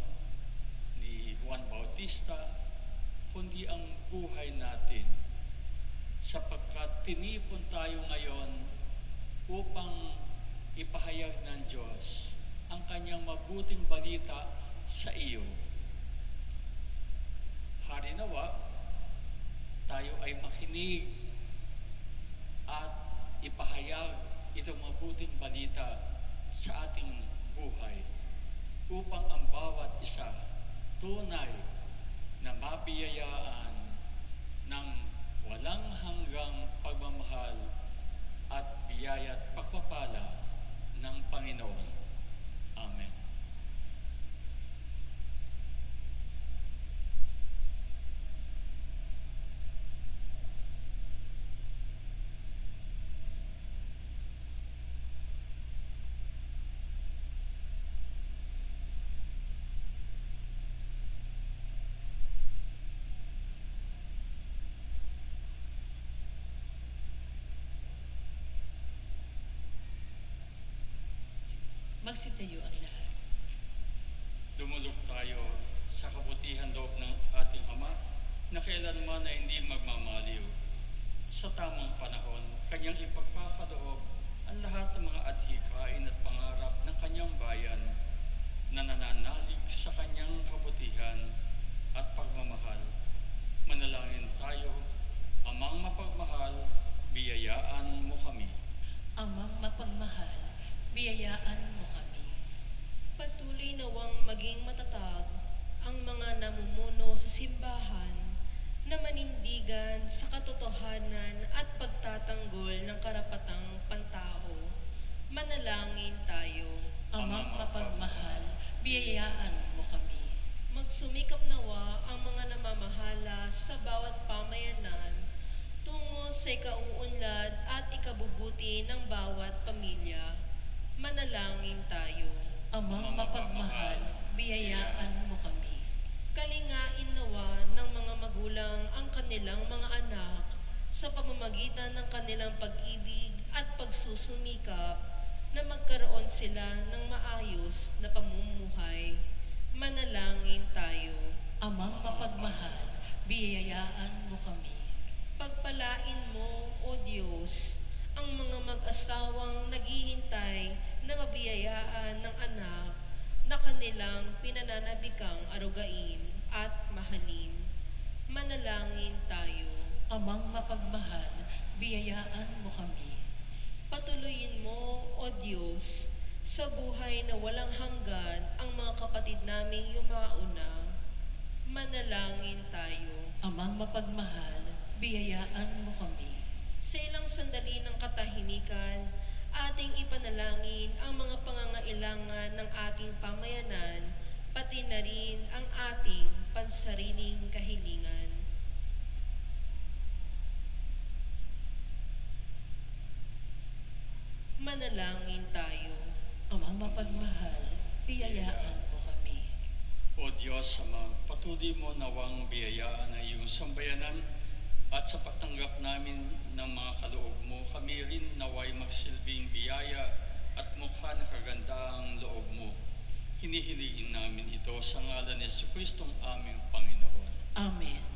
ni Juan Bautista, kundi ang buhay natin. Sapagkat tinipon tayo ngayon upang ipahayag ng Diyos ang kanyang mabuting balita sa iyo. Harinawa, tayo ay makinig at ipahayag itong mabuting balita sa ating buhay upang ang bawat isa tunay na mabiyayaan ng walang hanggang pagmamahal at biyaya at pagpapala ng Panginoon. Amen. Magsitayo ang lahat. Dumulog tayo sa kabutihan loob ng ating Ama na kailanman ay hindi magmamaliw. Sa tamang panahon, kanyang ipagkakaloob ang lahat ng mga adhikain at pangarap ng kanyang bayan na nananalig sa kanyang kabutihan at pagmamahal. Manalangin tayo, Amang mapagmahal, biyayaan mo kami. Amang mapagmahal, biyayaan mo kami. Patuloy nawang maging matatag ang mga namumuno sa simbahan na manindigan sa katotohanan at pagtatanggol ng karapatang pantao. Manalangin tayo. Amang mapagmahal, biyayaan mo kami. Magsumikap nawa ang mga namamahala sa bawat pamayanan tungo sa ikauunlad at ikabubuti ng bawat pamilya. Manalangin tayo. Amang mapagmahal, biyayaan mo kami. Kalingain nawa ng mga magulang ang kanilang mga anak sa pamamagitan ng kanilang pag-ibig at pagsusumikap na magkaroon sila ng maayos na pamumuhay. Manalangin tayo. Amang mapagmahal, biyayaan mo kami. Pagpalain mo, O Diyos, ang mga mag-asawang naghihintay na mabiyayaan ng anak na kanilang pinananabikang arugain at mahalin. Manalangin tayo. Amang mapagmahal, biyayaan mo kami. Patuloyin mo, O Diyos, sa buhay na walang hanggan ang mga kapatid naming yumauna. Manalangin tayo. Amang mapagmahal, biyayaan mo kami. Sa ilang sandali ng katahimikan, ating ipanalangin ang mga pangangailangan ng ating pamayanan, pati na rin ang ating pansariling kahilingan. Manalangin tayo. Amang mapagmahal, biyayaan mo kami. O Diyos Ama, patuloy mo nawang biyayaan ang iyong sambayanan at sa pagtanggap namin ng mga kaloob mo, kami rin naway magsilbing biyaya at mukha na kagandaang loob mo. Hinihilingin namin ito sa ngalan ni Jesucristong aming Panginoon. Amen.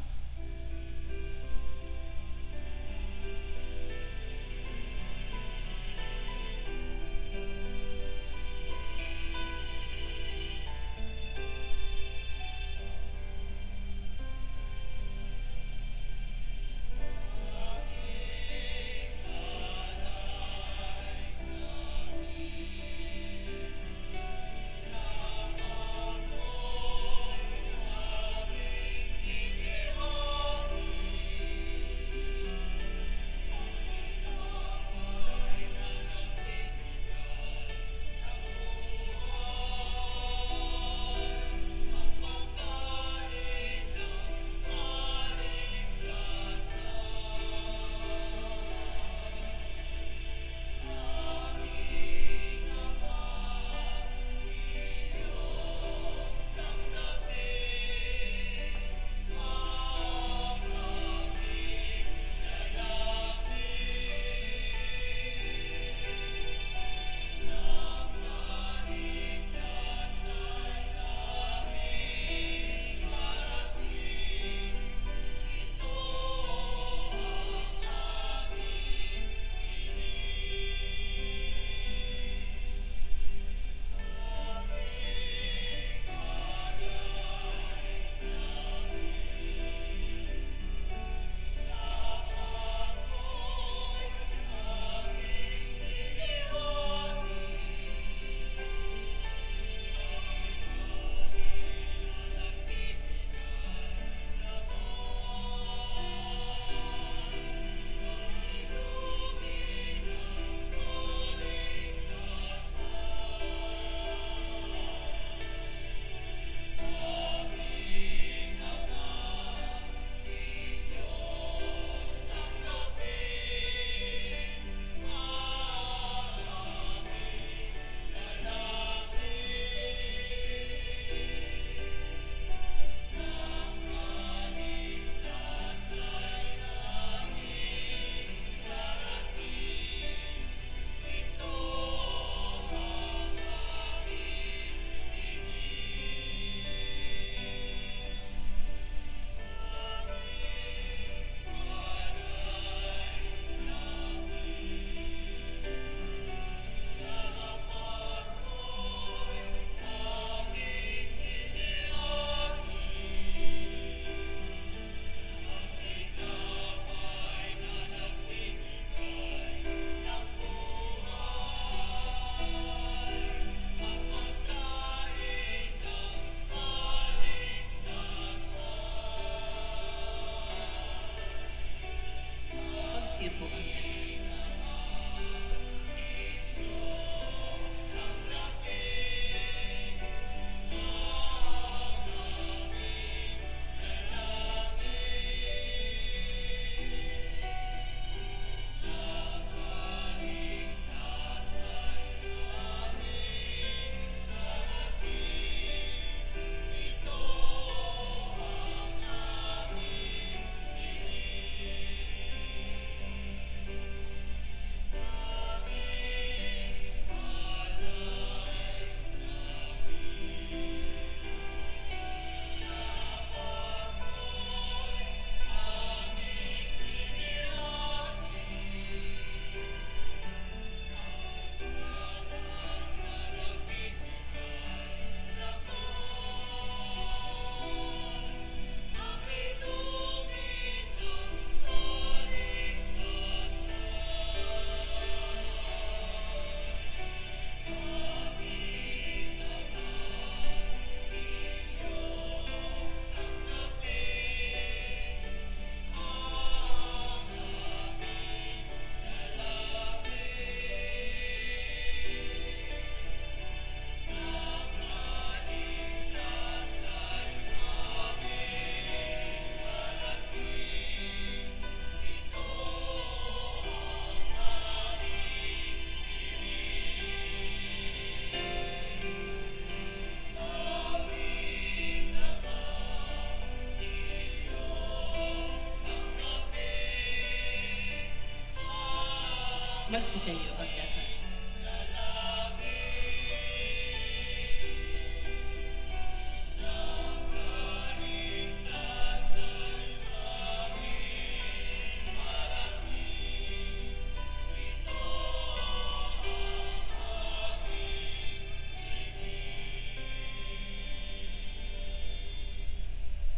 Magsitayo ang lahat.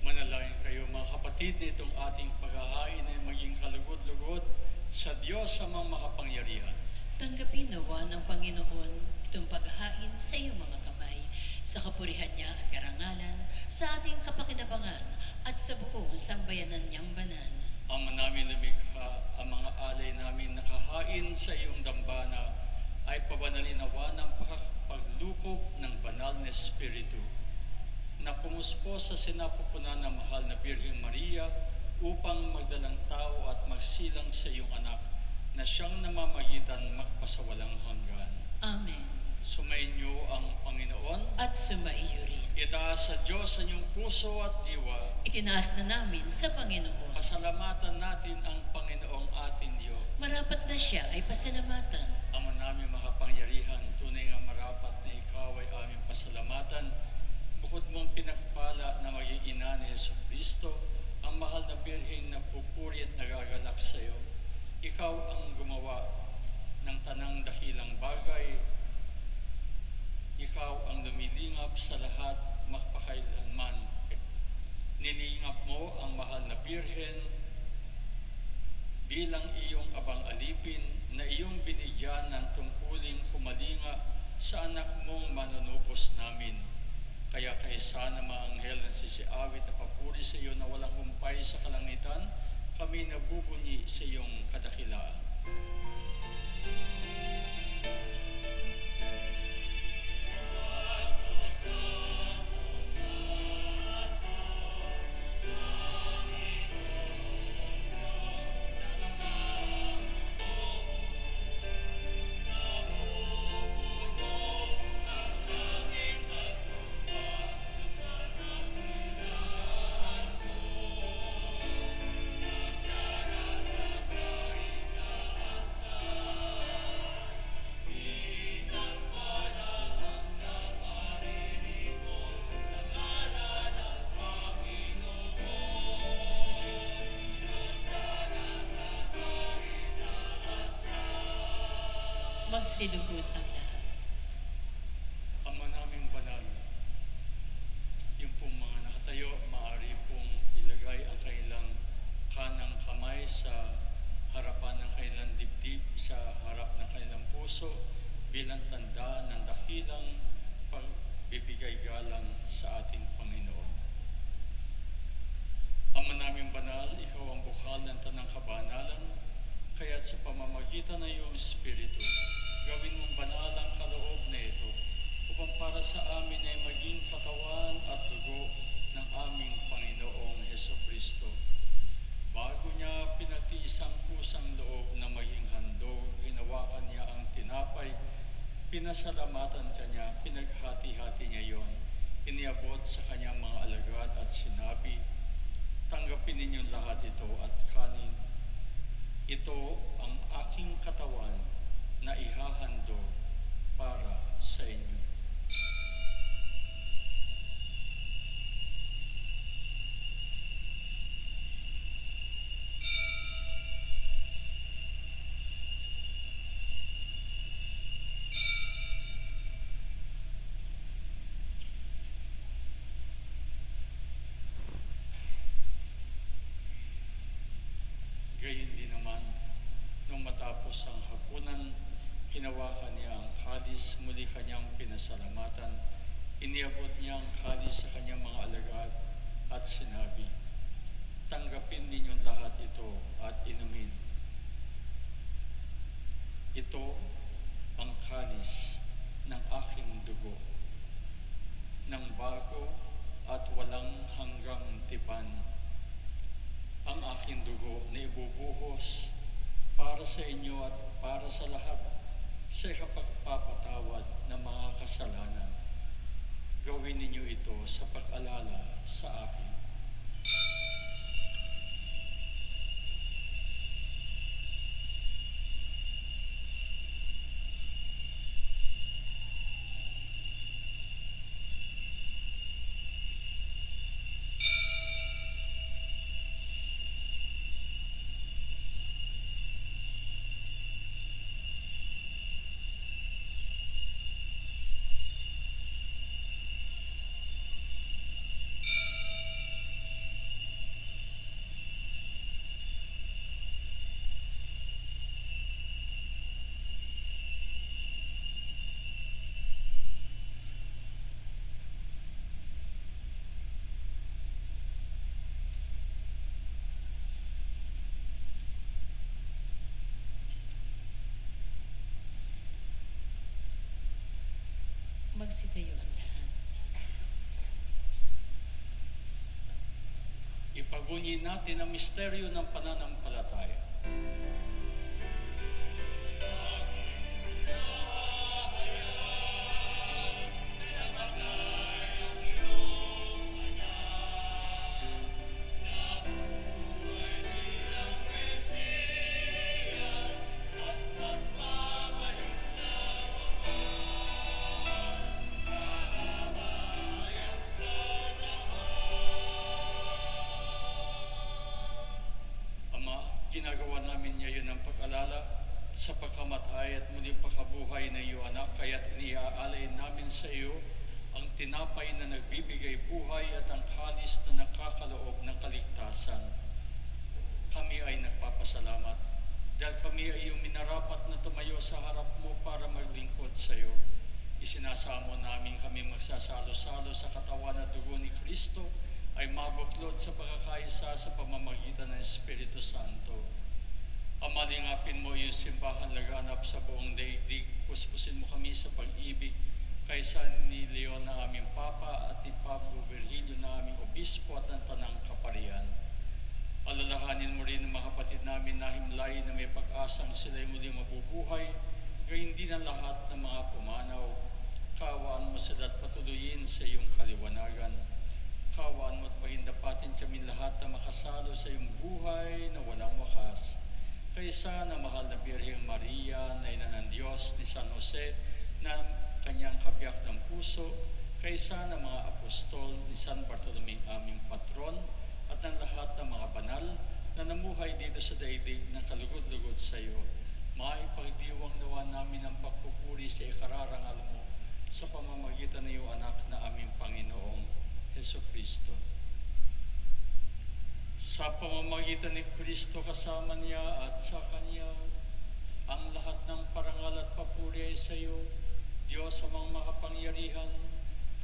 Manalangin kayo mga kapatid na itong ating paghahain ay maging kalugod-lugod sa Diyos amang makapangyarihan. Tanggapin nawa ng Panginoon itong paghahain sa iyong mga kamay, sa kapurihan niya at karangalan, sa ating kapakinabangan at sa buong sambayanan niyang banal. Ama namin lumikha, ang mga alay namin nakahain sa iyong dambana ay pabanalinawa ng paglukob ng banal na Espiritu na pumuspo sa sinapupunan ng mahal na Birheng Maria upang magdalang tao at magsilang sa iyong anak na siyang namamagitan magpasawalang hanggan. Amen. Sumainyo ang Panginoon. At sumaiyo rin. Itaas sa Diyos ang iyong puso at diwa. Itinaas na namin sa Panginoon. Pasalamatan natin ang Panginoong ating Diyos. Marapat na siya ay pasalamatan. Ama namin makapangyarihan, tunay nga marapat na ikaw ay aming pasalamatan. Bukod mong pinagpala na maging ina ni Jesucristo, ang mahal na Birheng na pupuri at nagagalak sa iyo. Ikaw ang gumawa ng tanang dakilang bagay. Ikaw ang lumilingap sa lahat magpakailanman. Nilingap mo ang mahal na Birhen bilang iyong abang alipin na iyong binigyan ng tungkuling kumalinga sa anak mong manunubos namin. Kaya kaysa na mga anghel na sisiawit na papuri sa iyo na walang humpay sa kalangitan, kami nabubunyi sa iyong kadakilaan. Magsiluhod ang lahat. Ama naming banal, yung pong mga nakatayo, maaari pong ilagay ang kailang kanang kamay sa harapan ng kailang dibdib, sa harap ng kailang puso, bilang tanda ng dakilang pagbibigay galang sa ating Panginoon. Ama naming banal, ikaw ang bukal ng tanang kabanalan, kaya sa pamamagitan ng iyong Espiritu, gawin mong banal ang kaloob na ito upang para sa amin ay maging katawan at dugo ng aming Panginoong Jesucristo. Bago niya pinatiis ang kusang loob na maging handog, hinawakan niya ang tinapay, pinasalamatan niya, pinaghati-hati niya yon, iniabot sa kanyang mga alagad at sinabi, tanggapin ninyong lahat ito at kanin. Ito ang aking katawan na ihahandog para sa inyo. Gayon din naman, nung matapos ang hapunan, hinawakan niya ang kalis, muli kanyang pinasalamatan. Iniabot niya ang kalis sa kanyang mga alagad at sinabi, tanggapin ninyong lahat ito at inumin. Ito ang kalis ng aking dugo, ng bago at walang hanggang tipan. Ang aking dugo na ibubuhos para sa inyo at para sa lahat sa kapagpapatawad ng mga kasalanan. Gawin ninyo ito sa pag-alala sa akin. Magsitayo ang lahat. Ipagunyi natin ang misteryo ng pananampalataya. Ginagawa namin ngayon ang pag-alala sa pagkamatay at muling pagkabuhay ng iyong anak, kaya't iniaalay namin sa iyo ang tinapay na nagbibigay buhay at ang kalis na nakakaloob ng kaligtasan. Kami ay nagpapasalamat dahil kami ay iyong minarapat na tumayo sa harap mo para maglingkod sa iyo. Isinasamo namin kami magsasalo-salo sa katawan at dugo ni Kristo ay mabuklod sa pagkakaisa sa pamamagitan ng Espiritu Santo. Amalingapin mo iyong simbahan laganap sa buong daigdig. Puspusin mo kami sa pag-ibig kaysa ni Leon na aming Papa at ni Pablo Virgilio na aming Obispo at ng Tanang Kaparian. Alalahanin mo rin ang mga kapatid namin na himlay na may pag-asang sila'y muling mabubuhay, gayon din ang lahat ng mga pumanaw. Kaawaan mo sila at patuloyin sa iyong kaliwanagan. Kaawaan mo at pahindapatin kami lahat na makasalo sa iyong buhay na walang wakas. Kaysa na mahal na Birheng Maria, na ina ng Diyos, ni San Jose, na kanyang kabiyak ng puso, kaysa na mga apostol ni San Bartolome aming patron, at ng lahat ng mga banal na namuhay dito sa daigdig ng kalugod-lugod sa iyo, maipagdiwang nawa namin ang pagpupuri sa ikararangal mo sa pamamagitan ng iyong anak na aming Panginoong Jesucristo. Sa pamamagitan ni Kristo kasama niya at sa Kanya, ang lahat ng parangal at papuri ay sa iyo, Diyos amang makapangyarihan,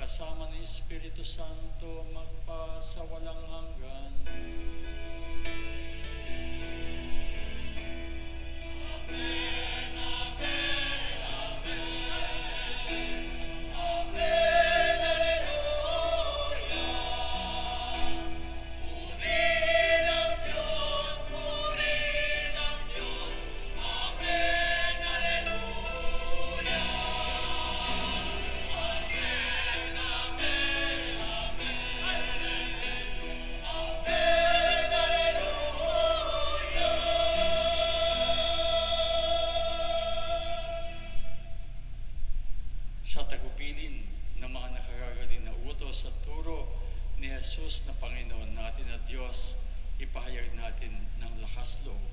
kasama ni Espiritu Santo, magpa sa walang hanggan. Amen. Sa tagubilin ng mga nakagagaling na utos at turo ni Jesus na Panginoon natin at Diyos, ipahayag natin ng lakas loob.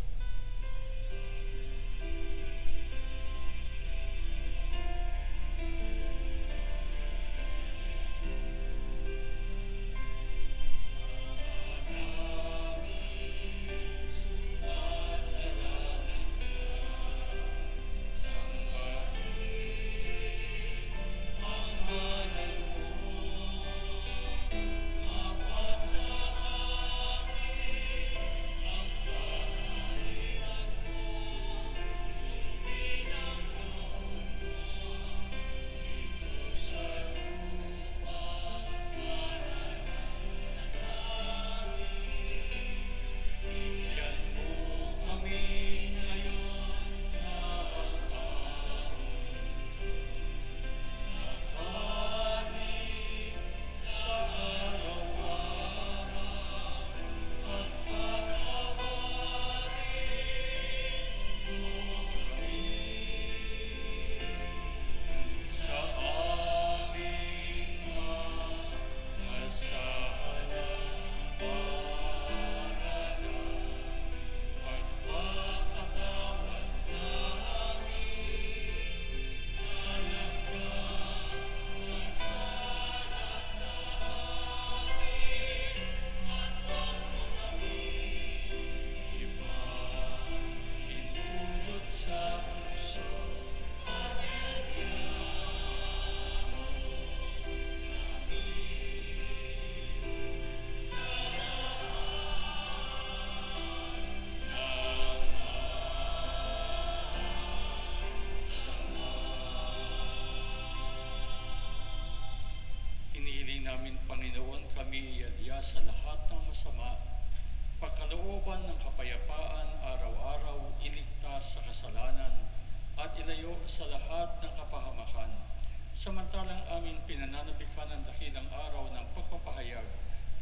samantalang aming pinananabikan ang dakilang araw ng pagpapahayag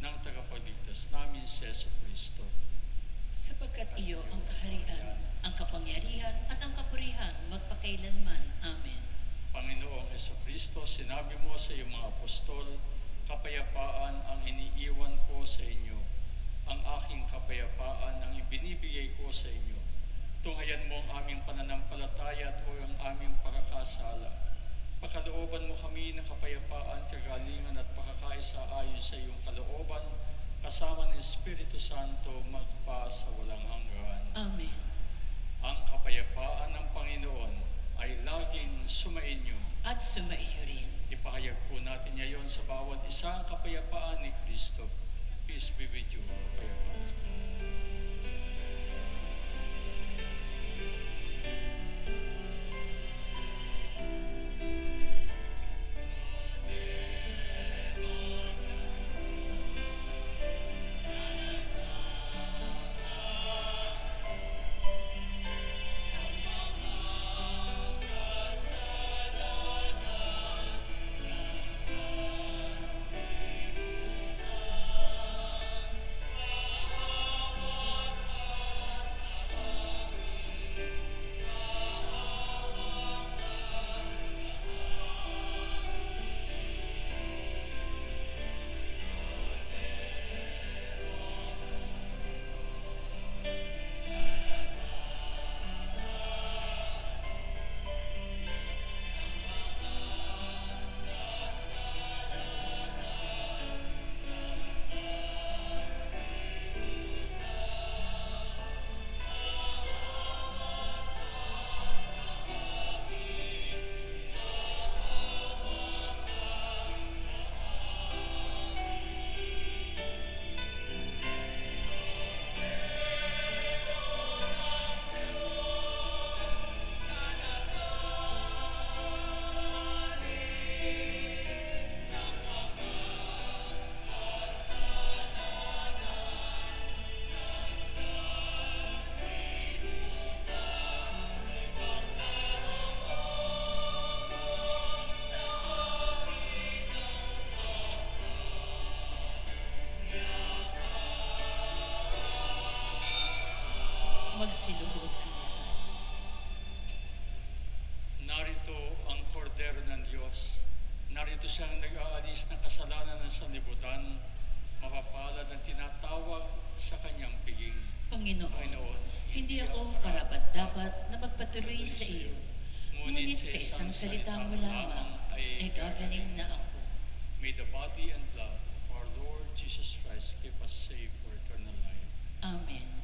ng tagapagligtas namin si Jesucristo. Sapagkat iyo ang kaharian, ang kapangyarihan at ang kapurihan magpakailanman. Amen. Panginoong Jesucristo, sinabi mo sa iyong mga apostol, kapayapaan ang iniiwan ko sa inyo. Ang aking kapayapaan ang ibinibigay ko sa inyo. Tunghayan mo ang aming pananampalataya at huwag ang aming pakakasala. Pakalooban mo kami ng kapayapaan, kagalingan at pakakaisa ayon sa iyong kalooban, kasama ng Espiritu Santo magpa sa walang hanggan. Amen. Ang kapayapaan ng Panginoon ay laging sumainyo. At sumaiyo rin. Ipahayag po natin ngayon sa bawat isa ang kapayapaan ni Kristo. Peace be with you. Kapayapaan sa inyo. Magsiluhod ang lahat. Narito ang kordero ng Diyos. Narito siyang nag-aalis ng kasalanan ng sanlibutan. Mapapalad ang tinatawag sa kanyang piging. Panginoon, hindi ako karapat-dapat na magpatuloy sa iyo. Ngunit sa isang salita mo lamang ay gagaling na ako. May the body and blood of our Lord Jesus Christ keep us safe for eternal life. Amen.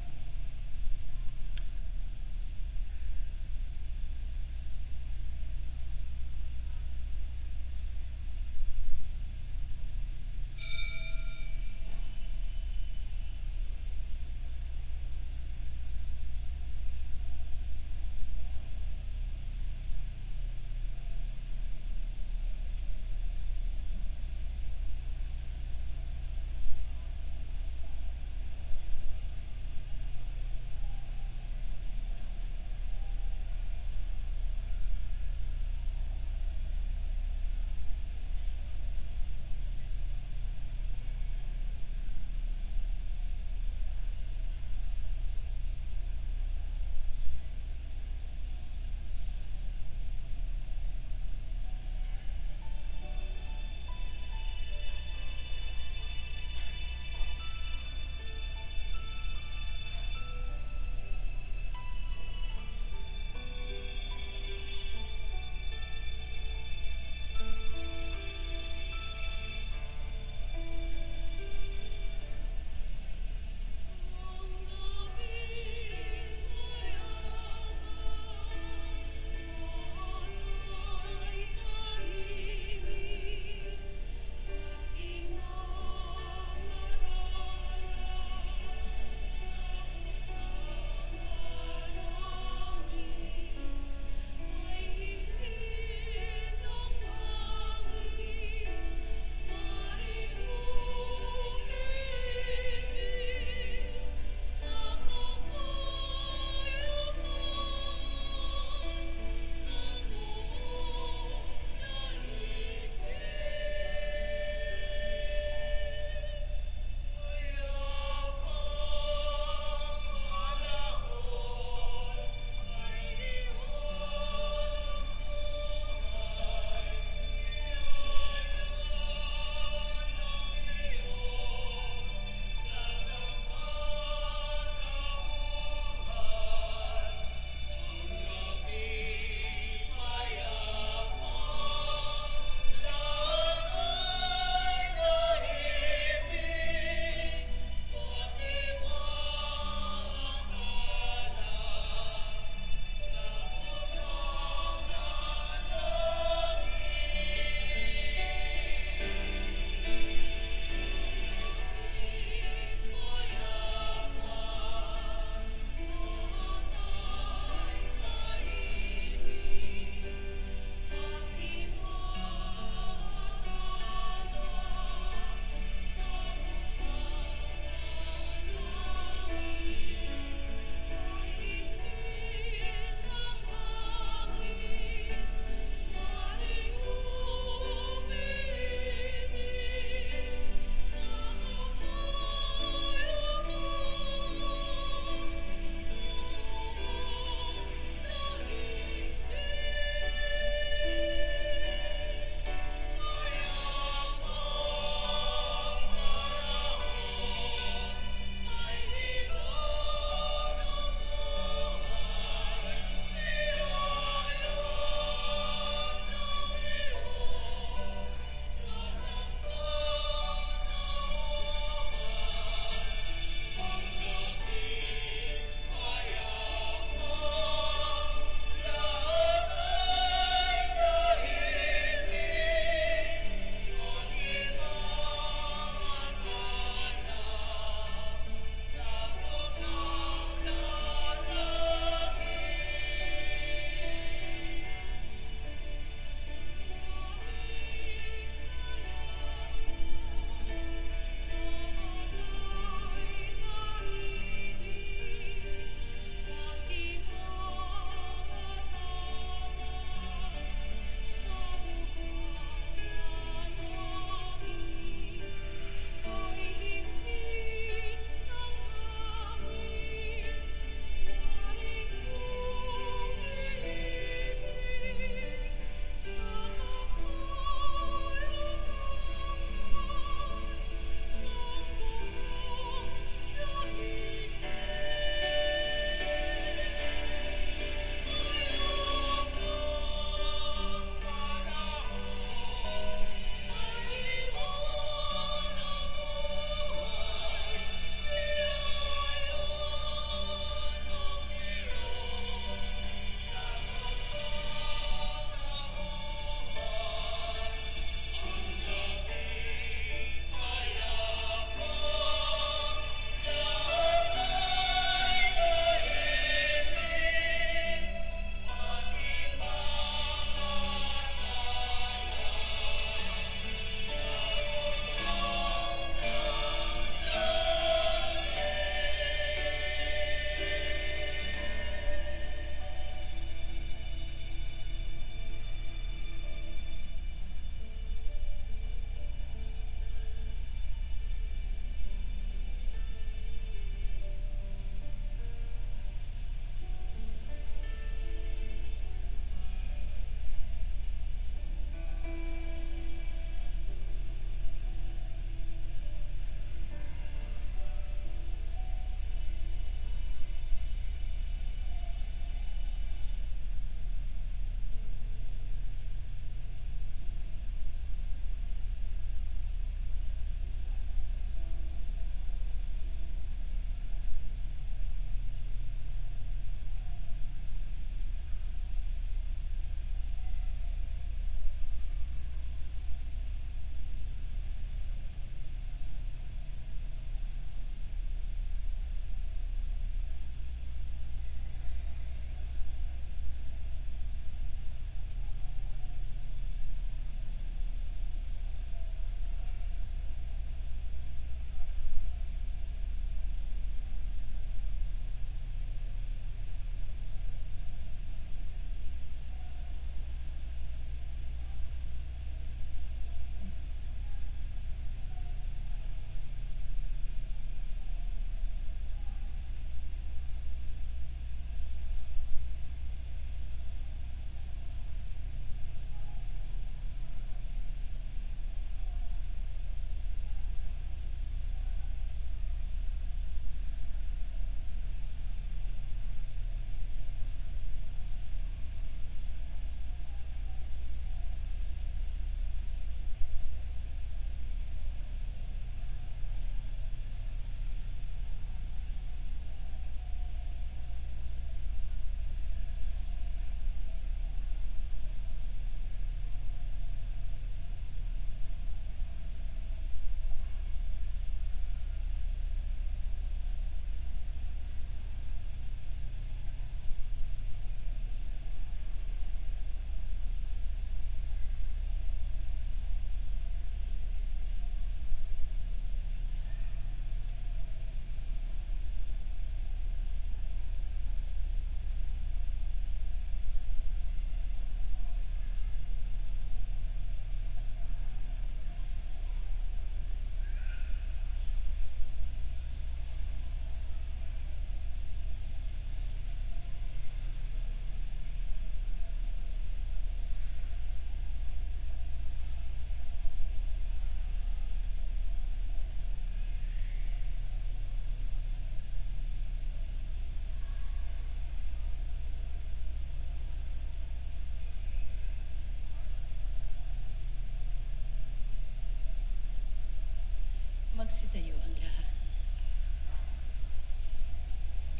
Magsitayo ang lahat.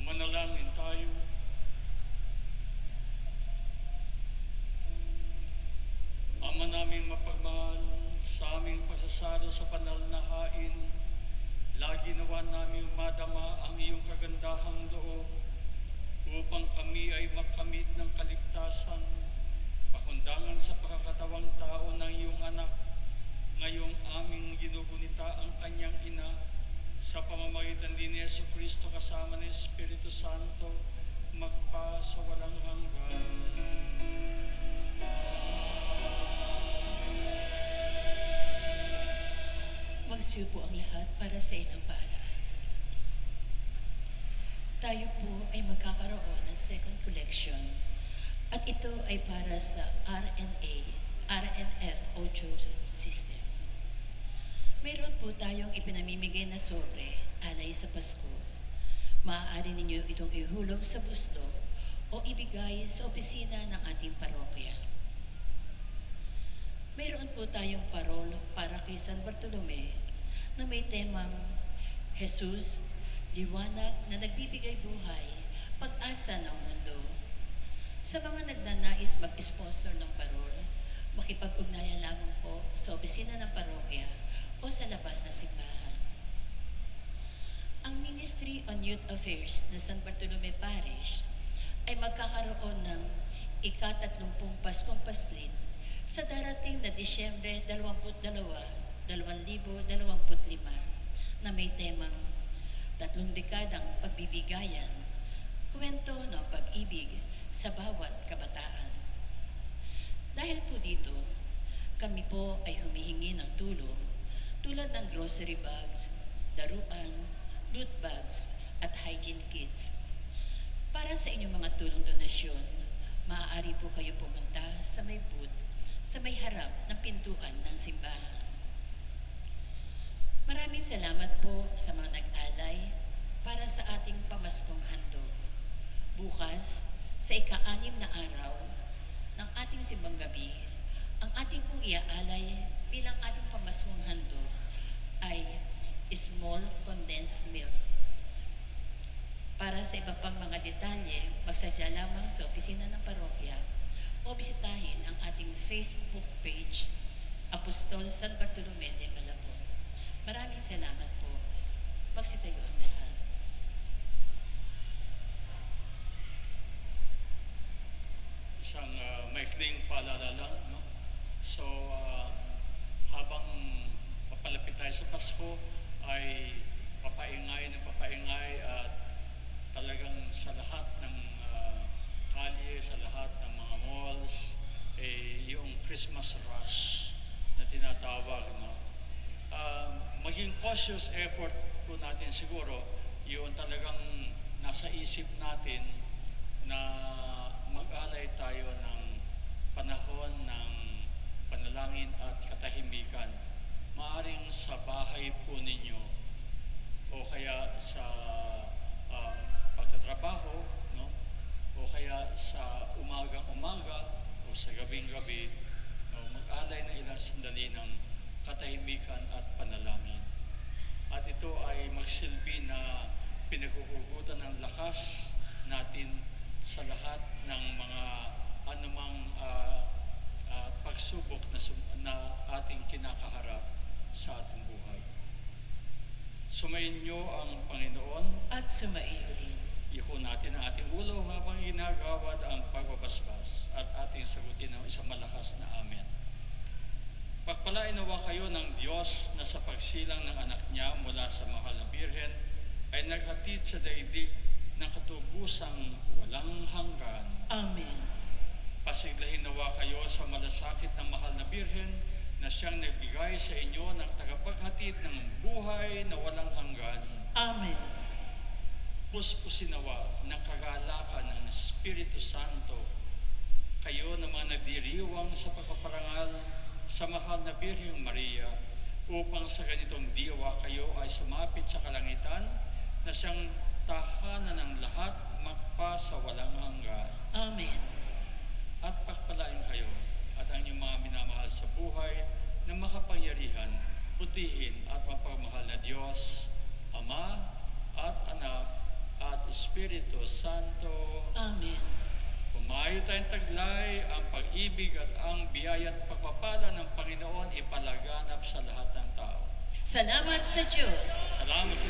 Manalangin tayo. Ama naming mapagmahal, sa aming pasasalo sa banal na hain, lagi nawa namin madama ang iyong kagandahang loob upang kami ay makamit ng kaligtasan, pakundangan sa pakakatawang tao ng iyong anak, ngayong aming ginugunita ang kanyang ina, sa pamamagitan din ni Yesu Kristo kasama ng Espiritu Santo, magpa sa walang hanggan. Magsiupo ang lahat para sa ilang paalaala. Tayo po ay magkakaroon ng second collection at ito ay para sa RNF Audio System. Mayroon po tayong ipinamimigay na sobre alay sa Pasko. Maaari ninyo itong ihulog sa buslo o ibigay sa opisina ng ating parokya. Mayroon po tayong parol para kay San Bartolome na may temang Jesus, liwanag na nagbibigay buhay, pag-asa ng mundo. Sa mga nagnanais mag-sponsor ng parol, makipag-ugnayan lamang po sa opisina ng parokya o sa labas na simbahan. Ang Ministry on Youth Affairs na San Bartolome Parish ay magkakaroon ng ika-30 Paskong Paslit sa darating na Disyembre 22, 2025 na may temang 3 dekadang pagbibigayan, kwento ng pag-ibig sa bawat kabataan. Dahil po dito, kami po ay humihingi ng tulong tulad ng grocery bags, daruan, loot bags at hygiene kits. Para sa inyong mga tulong donasyon, maaari po kayo pumunta sa may booth sa may harap ng pintuan ng simbahan. Maraming salamat po sa mga nag-alay para sa ating pamaskong handog. Bukas, sa ika-6 na araw ng ating simbang gabi, ang ating pong iaalay bilang ating pamaskong handog ay small condensed milk. Para sa iba pang mga detalye, magsadya lamang sa opisina ng parokya o bisitahin ang ating Facebook page, Apostol San Bartolome de Malabon. Maraming salamat po. Magsitayo ang lahat. Isang maikling paalala lang, no? So, habang papalapit tayo sa Pasko, ay papaingay at talagang sa lahat ng kalye, sa lahat ng mga malls, yung Christmas rush na tinatawag, no? Maging cautious effort po natin siguro, yun talagang nasa isip natin na mag-alay tayo ng panahon ng panalangin at katahimikan. Maaring sa bahay po ninyo o kaya sa pagtatrabaho, no? O kaya sa umagang-umaga o sa gabing-gabi, no? Mag-alay na ilang sandali ng katahimikan at panalangin. At ito ay magsilbi na pinaghuhugutan ng lakas natin sa lahat ng mga anumang pagsubok na ating kinakaharap sa ating buhay. Sumayin niyo ang Panginoon At sumaiyo rin. Iko natin ang ating ulo habang ginagawad ang pagbabasbas at ating sagutin ng isang malakas na amen. Pagpalain nawa kayo ng Diyos na sa pagsilang ng anak niya mula sa mahal na Birhen ay naghatid sa daigdig ng katubusang walang hanggan. Amen. Pasiglahin nawa kayo sa malasakit ng mahal na Birhen na siyang nagbigay sa inyo ng tagapaghatid ng buhay na walang hanggan. Amen. Puspusin nawa ng kagalakan ng Espiritu Santo kayo na mga nagdiriwang sa pagpaparangal sa mahal na Birheng Maria upang sa ganitong diwa kayo ay sumapit sa kalangitan na siyang tahanan ng lahat magpa sa walang hanggan. Amen. At pagpalain kayo at ang inyong mga minamahal sa buhay na makapangyarihan putihin at mapagmahal na Diyos, Ama at Anak at Espiritu Santo. Amen. Pumayo tayong taglay, ang pag-ibig at ang biyaya at pagpapala ng Panginoon ipalaganap sa lahat ng tao. Salamat sa Diyos. Salamat sa